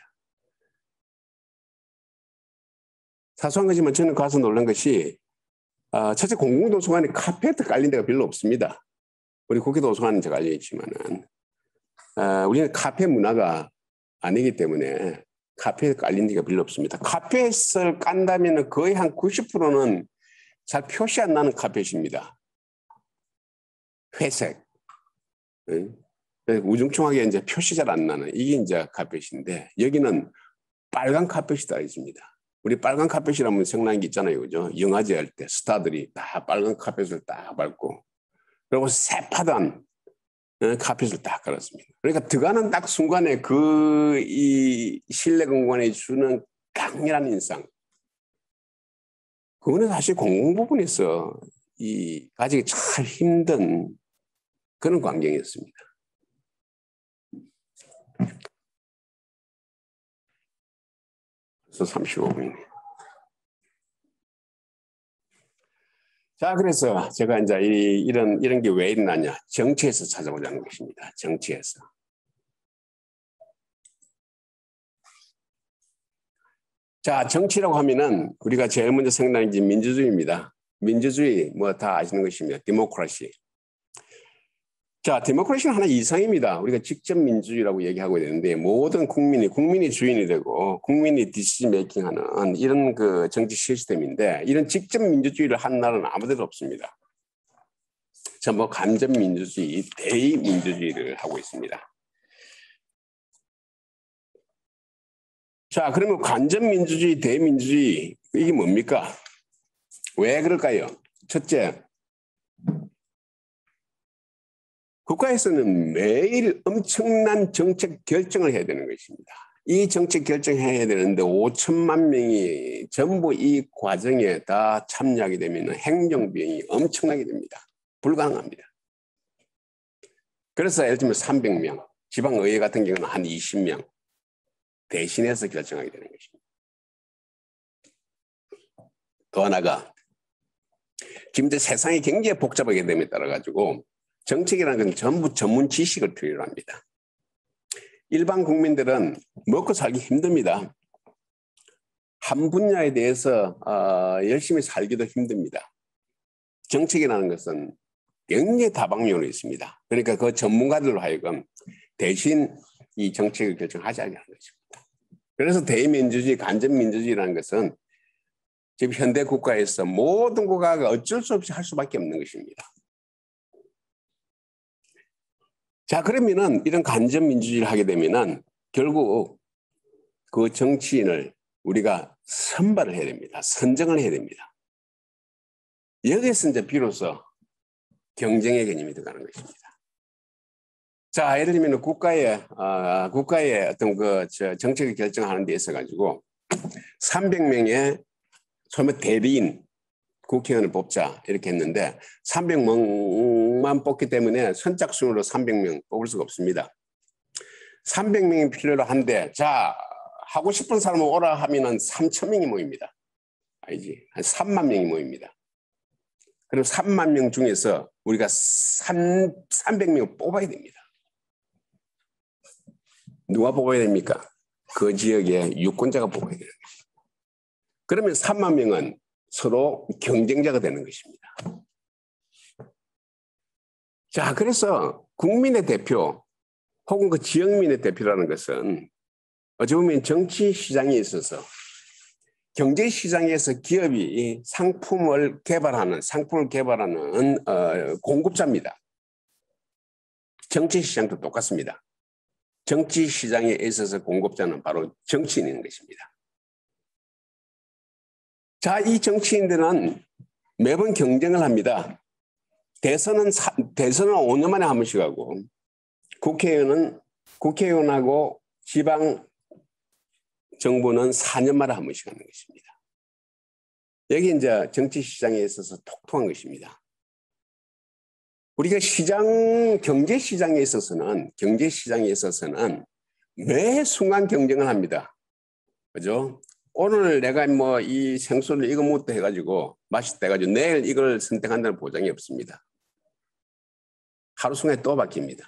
사소한 거지만 저는 가서 놀란 것이 첫째 공공도서관에 카페트 깔린 데가 별로 없습니다. 우리 국회도서관은 제가 알려있지만은 우리는 카페 문화가 아니기 때문에 카페에 깔린 데가 별로 없습니다. 카펫을 깐다면 거의 한 90%는 잘 표시 안 나는 카펫입니다. 회색. 우중충하게 이제 표시 잘 안 나는 이게 이제 카펫인데 여기는 빨간 카펫이 다 있습니다. 우리 빨간 카펫이라면 생각나는 게 있잖아요. 그죠? 영화제 할 때 스타들이 다 빨간 카펫을 딱 밟고 그리고 새파란 카펫을 딱 깔았습니다. 그러니까 들어가는 딱 순간에 이 실내 공간에 주는 강렬한 인상. 그거는 사실 공공부분에서 가지기 참 힘든 그런 광경이었습니다. 그래서 35분이네요. 자, 그래서 제가 이제 이런 게 왜 일어나냐. 정치에서 찾아보자는 것입니다. 정치에서. 자, 정치라고 하면은 우리가 제일 먼저 생각나는 게 민주주의입니다. 민주주의 뭐 다 아시는 것입니다. 디모크라시. 자, 디모크라시는 하나 이상입니다. 우리가 직접 민주주의라고 얘기하고 있는데 모든 국민이 주인이 되고 국민이 디시전 메이킹하는 이런 그 정치 시스템인데 이런 직접 민주주의를 한 나라는 아무데도 없습니다. 전부 간접 민주주의, 대의민주주의를 하고 있습니다. 자, 그러면 간접민주주의, 대민주주의 이게 뭡니까? 왜 그럴까요? 첫째, 국가에서는 매일 엄청난 정책 결정을 해야 되는 것입니다. 이 정책 결정해야 되는데 5천만 명이 전부 이 과정에 다 참여하게 되면 행정비용이 엄청나게 됩니다. 불가능합니다. 그래서 예를 들면 300명, 지방의회 같은 경우는 한 20명 대신해서 결정하게 되는 것입니다. 또 하나가 지금 이제 세상이 굉장히 복잡하게 됨에 따라 가지고 정책이라는 건 전부 전문 지식을 필요로 합니다. 일반 국민들은 먹고 살기 힘듭니다. 한 분야에 대해서 열심히 살기도 힘듭니다. 정책이라는 것은 굉장히 다방면으로 있습니다. 그러니까 그 전문가들로 하여금 대신 이 정책을 결정하지 않게 하는 것입니다. 그래서 대민주주의, 간접민주주의라는 것은 지금 현대 국가에서 모든 국가가 어쩔 수 없이 할 수밖에 없는 것입니다. 자, 그러면은 이런 간접민주주의를 하게 되면은 결국 그 정치인을 우리가 선발을 해야 됩니다. 선정을 해야 됩니다. 여기에서 이제 비로소 경쟁의 개념이 들어가는 것입니다. 자, 예를 들면 국가의 어떤 그 정책을 결정하는 데 있어 가지고 300명의 처음에 대리인 국회의원을 뽑자 이렇게 했는데 300명만 뽑기 때문에 선착순으로 300명 뽑을 수가 없습니다. 300명이 필요로 한데 자, 하고 싶은 사람은 오라 하면은 3,000명이 모입니다. 알지? 한 3만 명이 모입니다. 그럼 3만 명 중에서 우리가 300명을 뽑아야 됩니다. 누가 뽑아야 됩니까? 그 지역의 유권자가 뽑아야 되는 것입니다. 그러면 3만 명은 서로 경쟁자가 되는 것입니다. 자, 그래서 국민의 대표 혹은 그 지역민의 대표라는 것은 어찌 보면 정치 시장에 있어서 경제 시장에서 기업이 상품을 개발하는 공급자입니다. 정치 시장도 똑같습니다. 정치 시장에 있어서 공급자는 바로 정치인인 것입니다. 자, 이 정치인들은 매번 경쟁을 합니다. 대선은 5년 만에 한 번씩 하고 국회의원하고 지방 정부는 4년 만에 한 번씩 하는 것입니다. 여기 이제 정치 시장에 있어서 통한 것입니다. 우리가 경제 시장에 있어서는 매 순간 경쟁을 합니다. 그죠? 오늘 내가 뭐 이 생수를 이거 못도 해가지고 맛있다 해가지고 내일 이걸 선택한다는 보장이 없습니다. 하루 순간에 또 바뀝니다.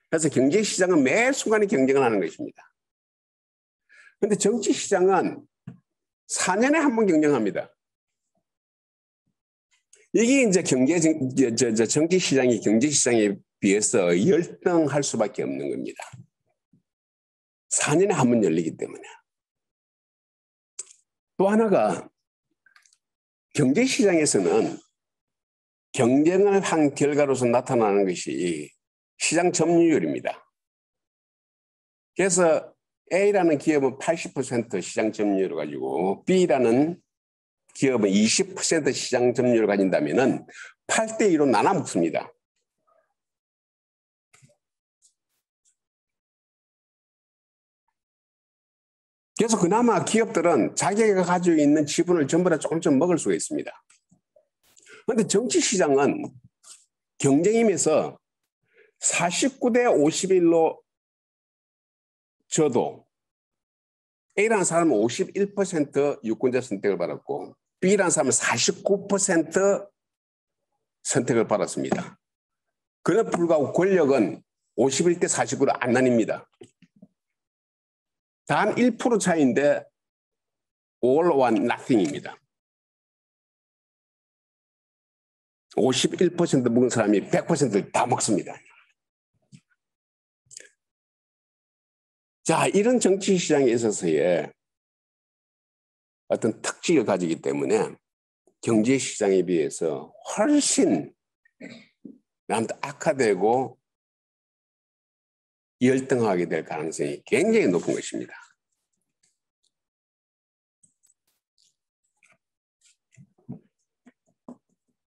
그래서 경제 시장은 매 순간에 경쟁을 하는 것입니다. 그런데 정치 시장은 4년에 한 번 경쟁합니다. 이게 이제 정치 시장이 경제 시장에 비해서 열등할 수밖에 없는 겁니다. 4년에 한 번 열리기 때문에. 또 하나가 경제 시장에서는 경쟁을 한 결과로서 나타나는 것이 시장 점유율입니다. 그래서 A라는 기업은 80% 시장 점유율을 가지고 B라는 기업은 20% 시장 점유율을 가진다면 8대 2로 나눠 먹습니다. 그래서 그나마 기업들은 자기가 가지고 있는 지분을 전부 다 조금씩 먹을 수가 있습니다. 그런데 정치 시장은 경쟁이면서 49대 51로 져도 A라는 사람은 51% 유권자 선택을 받았고 B라는 사람은 49% 선택을 받았습니다. 그럼에도 불구하고 권력은 51대 49로 안 나뉩니다. 단 1% 차이인데 all or nothing입니다. 51% 먹은 사람이 100%를 다 먹습니다. 자, 이런 정치 시장에 있어서의 어떤 특징을 가지기 때문에 경제 시장에 비해서 훨씬 남도 악화되고 열등하게 될 가능성이 굉장히 높은 것입니다.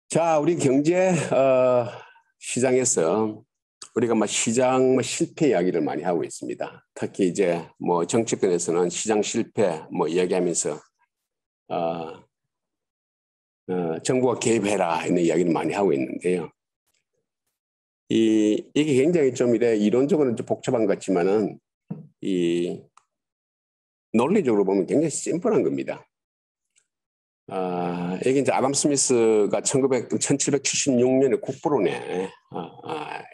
자, 우리 경제 시장에서 우리가 시장 실패 이야기를 많이 하고 있습니다. 특히 이제 정치권에서는 시장 실패 이야기하면서 정부가 개입해라 이런 이야기를 많이 하고 있는데요. 이게 굉장히 좀 이론적으로는 좀 복잡한 것 같지만은 논리적으로 보면 굉장히 심플한 겁니다. 이게 이제 아담 스미스가 1776년에 국부론에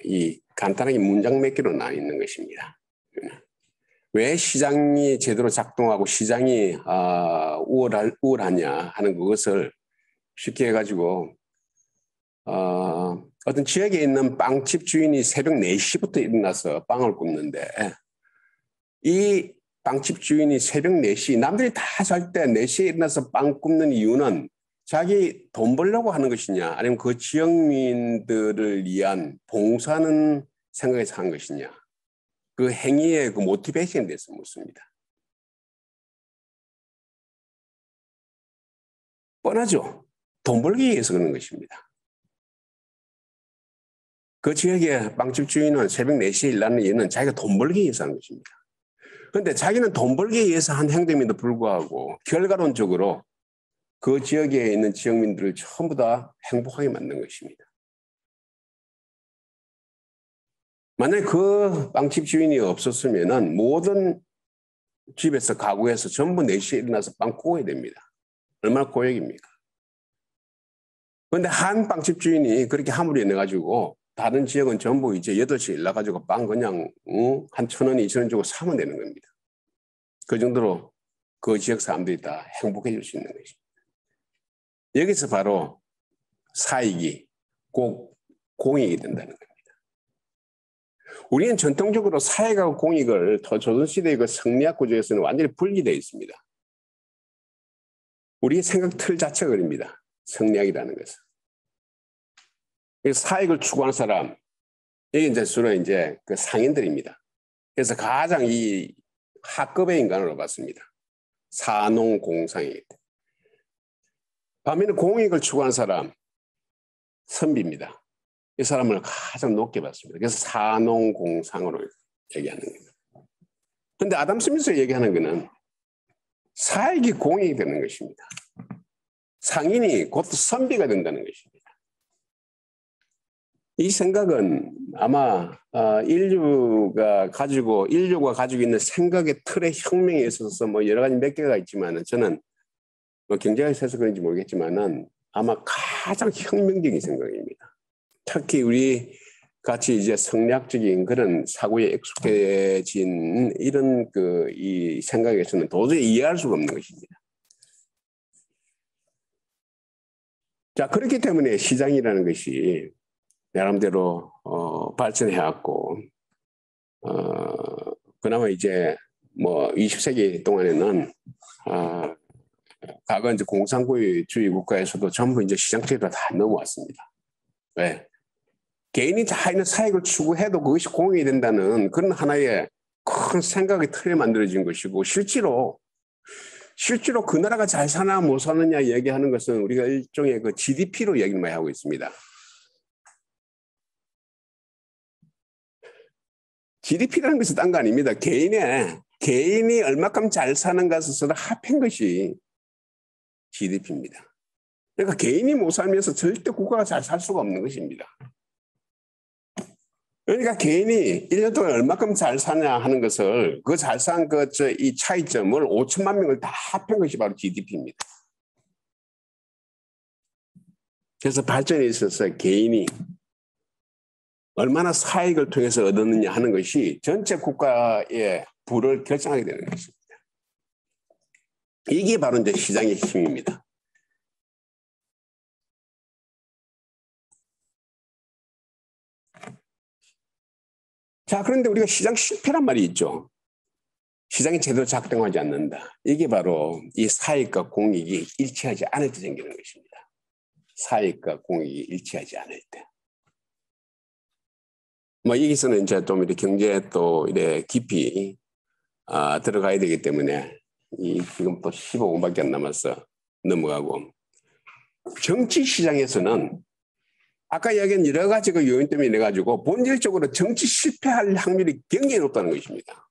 이 간단하게 문장 몇 개로 나뉘어 있는 것입니다. 왜 시장이 제대로 작동하고 시장이 우월하냐 하는 그것을 쉽게 해가지고 어떤 지역에 있는 빵집 주인이 새벽 4시부터 일어나서 빵을 굽는데 이 빵집 주인이 새벽 4시, 남들이 다 잘 때 4시에 일어나서 빵 굽는 이유는 자기 돈 벌려고 하는 것이냐 아니면 그 지역민들을 위한 봉사하는 생각에서 한 것이냐 그 행위의 그 모티베이션에 대해서 묻습니다. 뻔하죠. 돈 벌기 위해서 그러는 것입니다. 그 지역의 빵집 주인은 새벽 4시에 일어나는 이유는 자기가 돈 벌기 위해서 하는 것입니다. 그런데 자기는 돈 벌기 위해서 한 행동임에도 불구하고 결과론적으로 그 지역에 있는 지역민들을 전부 다 행복하게 만든 것입니다. 만약에 그 빵집 주인이 없었으면 모든 집에서 가구에서 전부 4시에 일어나서 빵 구워야 됩니다. 얼마나 고역입니까? 그런데 한 빵집 주인이 그렇게 함으로 인해 가지고 다른 지역은 전부 이제 8시에 일어나가지고 빵 그냥 한 1,000원, 2,000원 주고 사면 되는 겁니다. 그 정도로 그 지역 사람들이 다 행복해질 수 있는 것입니다. 여기서 바로 사익이 꼭 공익이 된다는 겁니다. 우리는 전통적으로 사익하고 공익을 조선시대의 그 성리학 구조에서는 완전히 분리되어 있습니다. 우리의 생각 틀 자체가 그럽니다. 성리학이라는 것은. 사익을 추구하는 사람, 이게 이제 주로 이제 그 상인들입니다. 그래서 가장 이 하급의 인간으로 봤습니다. 사농공상이기 때문에. 반면에 공익을 추구하는 사람, 선비입니다. 이 사람을 가장 높게 봤습니다. 그래서 사농공상으로 얘기하는 겁니다. 그런데 아담 스미스가 얘기하는 것은 사익이 공익이 되는 것입니다. 상인이 곧 선비가 된다는 것입니다. 이 생각은 아마 인류가 가지고 있는 생각의 틀의 혁명에 있어서 뭐 여러 가지 몇 개가 있지만은 저는 뭐 경제학에서 해서 그런지 모르겠지만은 아마 가장 혁명적인 생각입니다. 특히 우리 같이 이제 성리학적인 그런 사고에 익숙해진 이런 이 생각에서는 도저히 이해할 수가 없는 것입니다. 자, 그렇기 때문에 시장이라는 것이 나름대로 발전해왔고 그나마 이제 뭐 20세기 동안에는 과거 이제 공산주의 국가에서도 전부 이제 시장체계로 다 넘어왔습니다. 왜? 개인이 자기의 사익을 추구해도 그것이 공익이 된다는 그런 하나의 큰 생각의 틀에 만들어진 것이고 실제로 그 나라가 잘 사나 못 사느냐 얘기하는 것은 우리가 일종의 그 GDP로 얘기를 많이 하고 있습니다. GDP라는 것은 딴 거 아닙니다. 개인이 얼마큼 잘 사는 것을 합한 것이 GDP입니다. 그러니까 개인이 못 살면서 절대 국가가 잘 살 수가 없는 것입니다. 그러니까 개인이 1년 동안 얼마큼 잘 사냐 하는 것을 그 잘 산 이 차이점을 5천만 명을 다 합한 것이 바로 GDP입니다. 그래서 발전에 있어서 개인이 얼마나 사익을 통해서 얻었느냐 하는 것이 전체 국가의 부를 결정하게 되는 것입니다. 이게 바로 이제 시장의 힘입니다. 자, 그런데 우리가 시장 실패란 말이 있죠. 시장이 제대로 작동하지 않는다. 이게 바로 이 사익과 공익이 일치하지 않을 때 생기는 것입니다. 사익과 공익이 일치하지 않을 때. 뭐 여기서는 이제 좀 이렇게 경제에 또 이래 깊이 들어가야 되기 때문에 지금 또 15분밖에 안 남아서 넘어가고 정치 시장에서는 아까 이야기한 여러 가지 그 요인 때문에 인해 가지고 본질적으로 정치 실패할 확률이 굉장히 높다는 것입니다.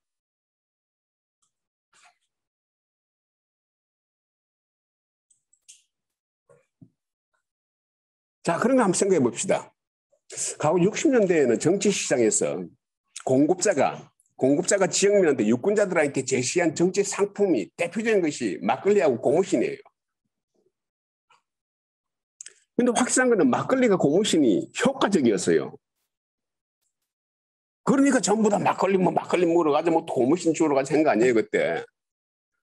자, 그런 거 한번 생각해 봅시다. 과거 60년대에는 정치 시장에서 공급자가 지역민한테 유권자들한테 제시한 정치 상품이 대표적인 것이 막걸리하고 고무신이에요. 근데 확실한 거는 막걸리가 고무신이 효과적이었어요. 그러니까 전부 다 막걸리 먹으러 가자, 고무신 주러 가자 한 거 아니에요, 그때.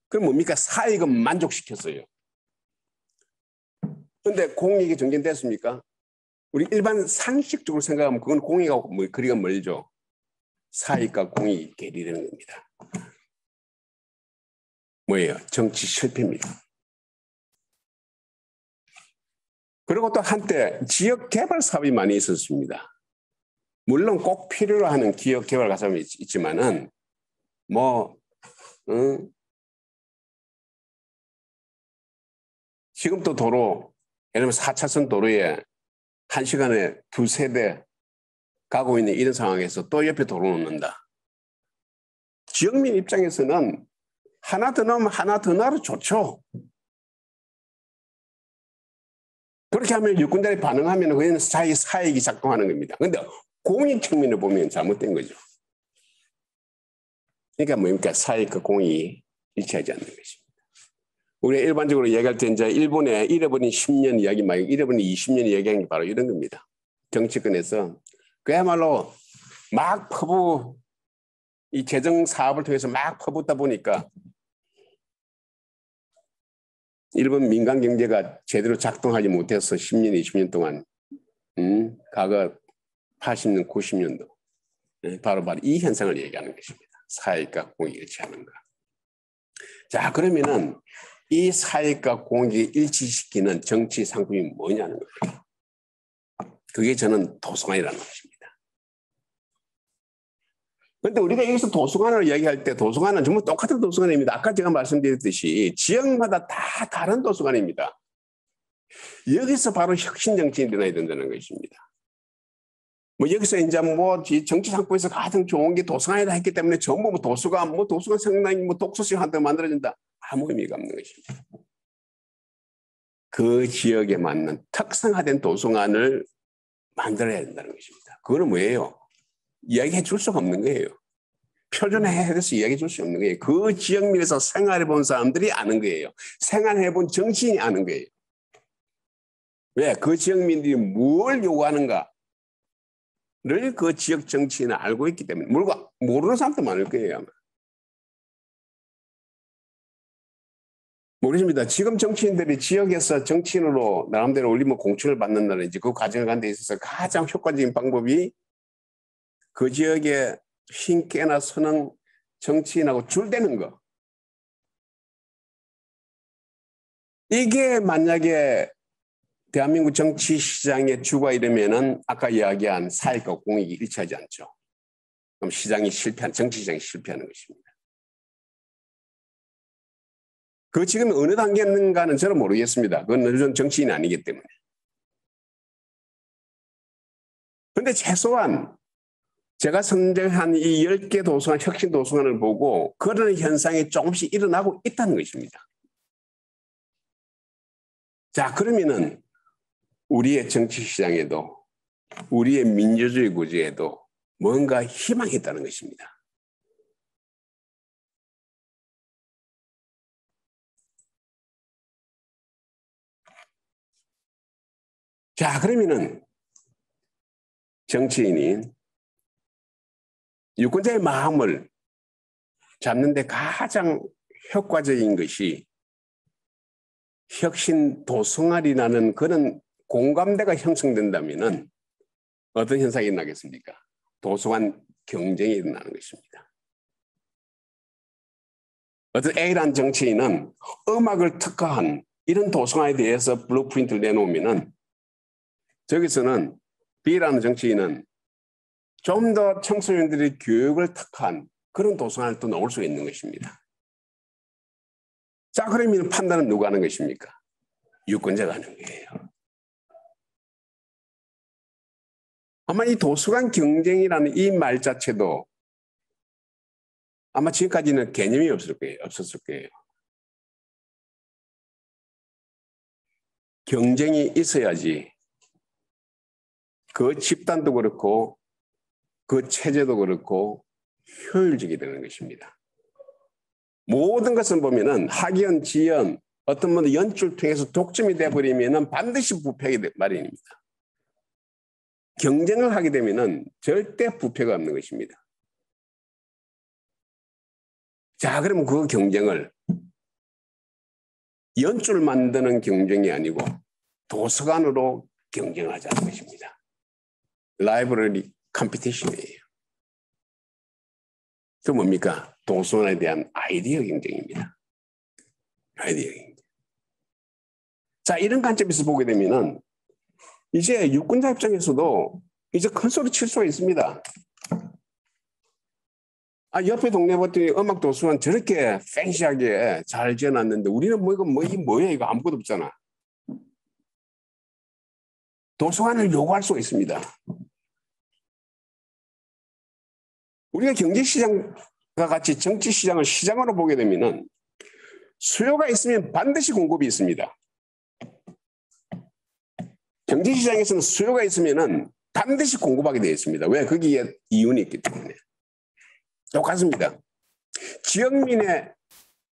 그럼 뭡니까? 사익은 만족시켰어요. 근데 공익이 정진됐습니까? 우리 일반 상식적으로 생각하면 그건 공익하고 거리가 멀죠. 사익과 공익이 괴리되는 겁니다. 뭐예요? 정치 실패입니다. 그리고 또 한때 지역 개발 사업이 많이 있었습니다. 물론 꼭 필요로 하는 지역 개발 사업이 있지만은 지금도 도로, 예를 들면 4차선 도로에 1시간에 2세대 가고 있는 이런 상황에서 또 옆에 도로 놓는다. 지역민 입장에서는 하나 더 넣으면 하나 더 넣어도 좋죠. 그렇게 하면 유권자들이 반응하면 그는 사익이 작동하는 겁니다. 그런데 공익 측면을 보면 잘못된 거죠. 그러니까 뭡니까? 사익과 공익이 일치하지 않는 것입니다. 우리가 일반적으로 얘기할 때 이제 일본의 잃어버린 10년 이야기 말고 잃어버린 20년 이야기하는 게 바로 이런 겁니다. 정치권에서 그야말로 막 이 재정 사업을 통해서 막 퍼붓다 보니까 일본 민간 경제가 제대로 작동하지 못해서 10년, 20년 동안 과거 80년, 90년도 바로 이 현상을 얘기하는 것입니다. 사익과 공익이 일치하는 것. 자, 그러면은 이 사익과 공익이 일치시키는 정치 상품이 뭐냐는 거예요. 그게 저는 도서관이라는 것입니다. 그런데 우리가 여기서 도서관을 이야기할 때 도서관은 전부 똑같은 도서관입니다. 아까 제가 말씀드렸듯이 지역마다 다 다른 도서관입니다. 여기서 바로 혁신 정치인이 일어나야 된다는 것입니다. 여기서 이제 정치 상품에서 가장 좋은 게 도서관이다 했기 때문에 전부 도서관 성당이 독서실 한테 만들어진다. 아무 의미가 없는 것입니다. 그 지역에 맞는 특성화된 도서관을 만들어야 된다는 것입니다. 그거는 뭐예요? 이야기해 줄 수가 없는 거예요. 표준화해서 이야기해 줄 수 없는 거예요. 그 지역민에서 생활해 본 사람들이 아는 거예요. 생활해 본 정치인이 아는 거예요. 왜? 그 지역민들이 뭘 요구하는가를 그 지역 정치인은 알고 있기 때문에 모르는 사람도 많을 거예요. 아마. 모르십니다. 지금 정치인들이 지역에서 정치인으로 나름대로 올리면 공천을 받는다든지 그 과정을 가는 데 있어서 가장 효과적인 방법이 그 지역에 힘께나 선한 정치인하고 줄대는 거. 이게 만약에 대한민국 정치 시장의 주가 이러면은 아까 이야기한 사익과 공익이 일치하지 않죠. 그럼 정치 시장이 실패하는 것입니다. 그 지금 어느 단계인가는 저는 모르겠습니다. 그건 저는 정치인이 아니기 때문에. 그런데 최소한 제가 선정한 이 10개 도서관, 혁신 도서관을 보고 그런 현상이 조금씩 일어나고 있다는 것입니다. 자, 그러면은 우리의 정치 시장에도 우리의 민주주의 구조에도 뭔가 희망이 있다는 것입니다. 자, 그러면은 정치인이 유권자의 마음을 잡는 데 가장 효과적인 것이 혁신 도서관이라는 그런 공감대가 형성된다면은 어떤 현상이 일어나겠습니까? 도서관 경쟁이 일어나는 것입니다. 어떤 A라는 정치인은 음악을 특화한 이런 도서관에 대해서 블루프린트를 내놓으면은 저기서는 B라는 정치인은 좀 더 청소년들의 교육을 특화한 그런 도서관을 또 넣을 수 있는 것입니다. 자, 그러면 판단은 누가 하는 것입니까? 유권자가 하는 거예요. 아마 이 도서관 경쟁이라는 이 말 자체도 아마 지금까지는 개념이 없었을 거예요. 경쟁이 있어야지 그 집단도 그렇고 그 체제도 그렇고 효율적이 되는 것입니다. 모든 것을 보면은 학연, 지연, 어떤 분은 연출 통해서 독점이 돼버리면은 반드시 부패하게 마련입니다. 경쟁을 하게 되면은 절대 부패가 없는 것입니다. 자, 그러면 그 경쟁을 연출 만드는 경쟁이 아니고 도서관으로 경쟁하자는 것입니다. 라이브러리 컴피티션이에요. 그 뭡니까? 도서관에 대한 아이디어 경쟁입니다. 아이디어 경쟁. 자, 이런 관점에서 보게 되면은 이제 유권자 입장에서도 이제 큰 소리 칠 수가 있습니다. 아, 옆에 동네 봤더니 음악 도서관 저렇게 팬시하게 잘 지어놨는데 우리는 이게 뭐야? 이거 아무것도 없잖아. 도서관을 요구할 수가 있습니다. 우리가 경제시장과 같이 정치시장을 시장으로 보게 되면은 수요가 있으면 반드시 공급이 있습니다. 경제시장에서는 수요가 있으면은 반드시 공급하게 되어 있습니다. 왜? 거기에 이윤이 있기 때문에. 똑같습니다. 지역민의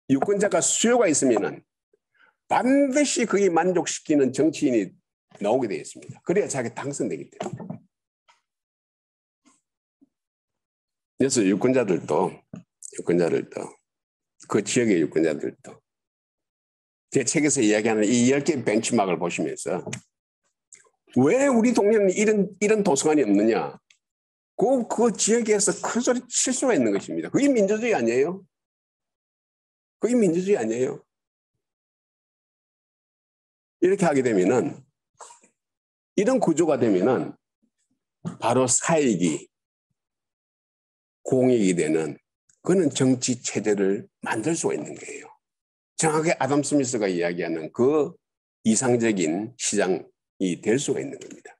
유권자가 수요가 있으면은 반드시 그게 만족시키는 정치인이 나오게 되어 있습니다. 그래야 자기 당선되기 때문에. 그래서 유권자들도 그 지역의 유권자들도 제 책에서 이야기하는 이 10개 벤치마크를 보시면서 왜 우리 동네는 이런 도서관이 없느냐? 그 지역에서 큰 소리 칠 수가 있는 것입니다. 그게 민주주의 아니에요? 그게 민주주의 아니에요? 이렇게 하게 되면은 이런 구조가 되면은 바로 사익이 공익이 되는 그런 정치 체제를 만들 수가 있는 거예요. 정확하게 아담 스미스가 이야기하는 그 이상적인 시장이 될 수가 있는 겁니다.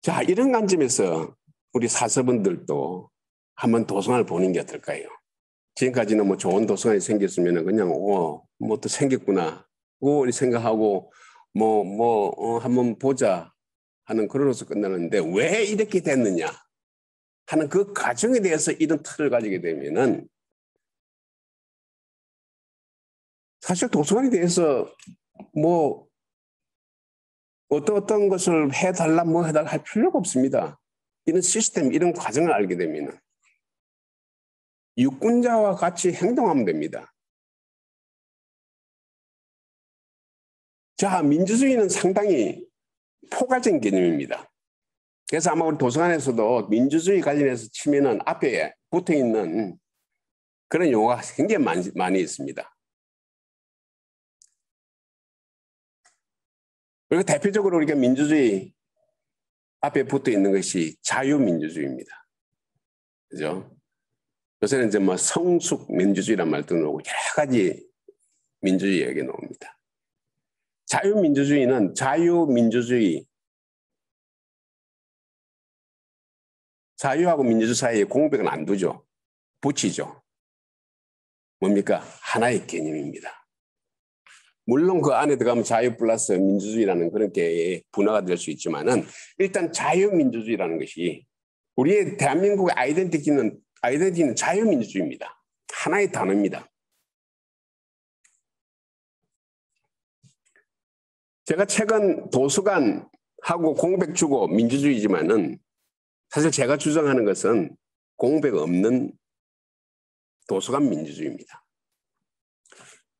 자, 이런 관점에서 우리 사서분들도 한번 도서관을 보는 게 어떨까요? 지금까지는 뭐 좋은 도서관이 생겼으면 그냥 뭐 또 생겼구나 고 생각하고 한번 보자 하는 그러로서 끝나는데 왜 이렇게 됐느냐 하는 그 과정에 대해서 이런 틀을 가지게 되면은 사실 도서관에 대해서 뭐 어떤 것을 해달라 뭐 해달라 할 필요가 없습니다. 이런 시스템, 이런 과정을 알게 되면 유권자와 같이 행동하면 됩니다. 자, 민주주의는 상당히 포괄적인 개념입니다. 그래서 아마 우리 도서관에서도 민주주의 관련해서 치면은 앞에 붙어 있는 그런 용어가 굉장히 많이 있습니다. 그리고 대표적으로 우리가 민주주의 앞에 붙어 있는 것이 자유민주주의입니다. 그죠? 요새는 이제 뭐 성숙 민주주의란 말도 나오고 여러 가지 민주주의 얘기 나옵니다. 자유민주주의는 자유하고 민주주의 사이에 공백은 안 두죠. 붙이죠. 뭡니까? 하나의 개념입니다. 물론 그 안에 들어가면 자유 플러스 민주주의라는 그런 게 분화가 될 수 있지만은 일단 자유민주주의라는 것이 우리의 대한민국의 아이덴티티는 자유민주주의입니다. 하나의 단어입니다. 제가 최근 도서관하고 공백 주고 민주주의지만은 사실 제가 주장하는 것은 공백 없는 도서관 민주주의입니다.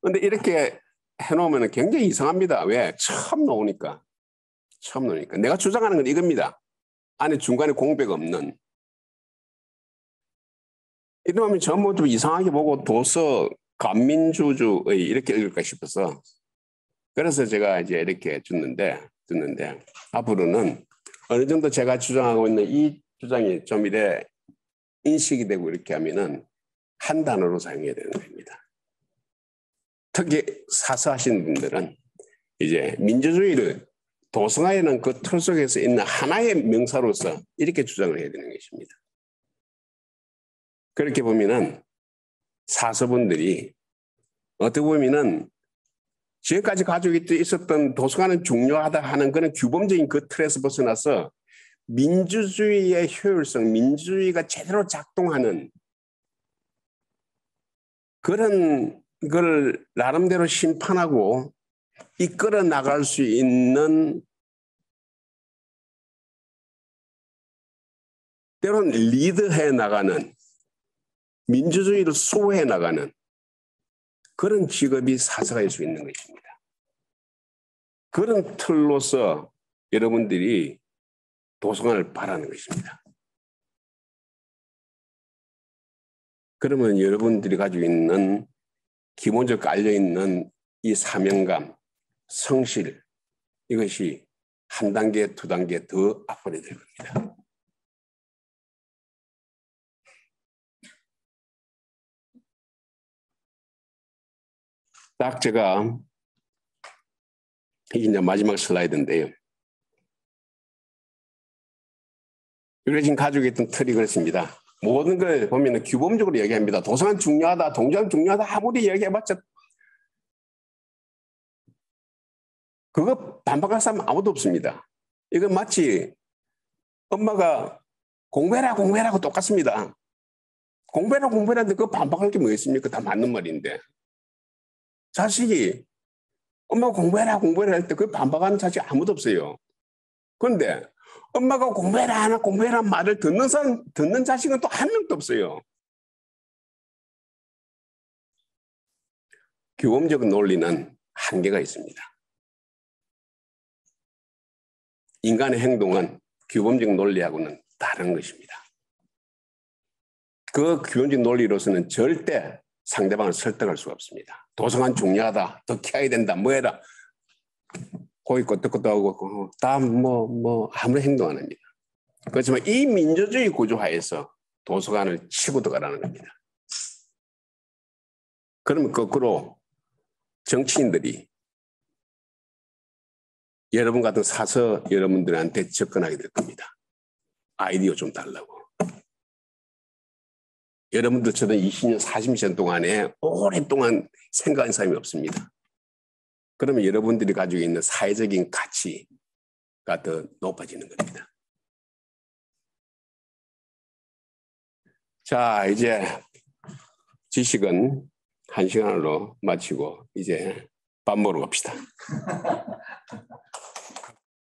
그런데 이렇게 해놓으면 굉장히 이상합니다. 왜? 처음 나오니까. 내가 주장하는 건 이겁니다. 안에 중간에 공백 없는. 이러면 전부 좀 이상하게 보고 도서 간민주주의 이렇게 읽을까 싶어서 그래서 제가 이제 이렇게 듣는데 앞으로는 어느 정도 제가 주장하고 있는 이 주장이 좀 이래 인식이 되고 이렇게 하면은 한 단어로 사용해야 되는 겁니다. 특히 사서하시는 분들은 이제 민주주의를 도서관에는 그 틀 속에서 있는 하나의 명사로서 이렇게 주장을 해야 되는 것입니다. 그렇게 보면은 사서분들이 어떻게 보면은 지금까지 가지고 있었던 도서관은 중요하다 하는 그런 규범적인 그 틀에서 벗어나서 민주주의의 효율성, 민주주의가 제대로 작동하는 그런 걸 나름대로 심판하고 이끌어 나갈 수 있는 때로는 리드해 나가는 민주주의를 수호해 나가는 그런 직업이 사서가일 수 있는 것입니다. 그런 틀로서 여러분들이 도서관을 바라는 것입니다. 그러면 여러분들이 가지고 있는 기본적으로 깔려있는 이 사명감, 성실 이것이 한 단계, 두 단계 더 앞으로 될 겁니다. 딱 제가 이제 마지막 슬라이드인데요. 우리가 지금 가지고 있던 틀이 그렇습니다. 모든 걸 보면 규범적으로 얘기합니다. 도서관 중요하다, 동전 중요하다 아무리 얘기해봤자 그거 반박할 사람 아무도 없습니다. 이건 마치 엄마가 공부해라고 똑같습니다. 공부해라는데 그거 반박할 게 뭐 있습니까? 다 맞는 말인데. 자식이 엄마가 공부해라 할 때 그 반박하는 자식이 아무도 없어요. 그런데 엄마가 공부해라 말을 듣는 자식은 또 한 명도 없어요. 규범적 논리는 한계가 있습니다. 인간의 행동은 규범적 논리하고는 다른 것입니다. 그 규범적 논리로서는 절대 상대방을 설득할 수가 없습니다. 도서관 중요하다, 더 키워야 된다, 뭐 해라. 거기 끄떡끄떡하고 다 아무런 행동 안 합니다. 그렇지만 이 민주주의 구조하에서 도서관을 치고 들어가라는 겁니다. 그러면 거꾸로 정치인들이 여러분 같은 사서 여러분들한테 접근하게 될 겁니다. 아이디어 좀 달라고. 여러분들처럼 20년, 40년 동안에 오랫동안 생각한 사람이 없습니다. 그러면 여러분들이 가지고 있는 사회적인 가치가 더 높아지는 겁니다. 자, 이제 지식은 1시간으로 마치고 이제 밥 먹으러 갑시다.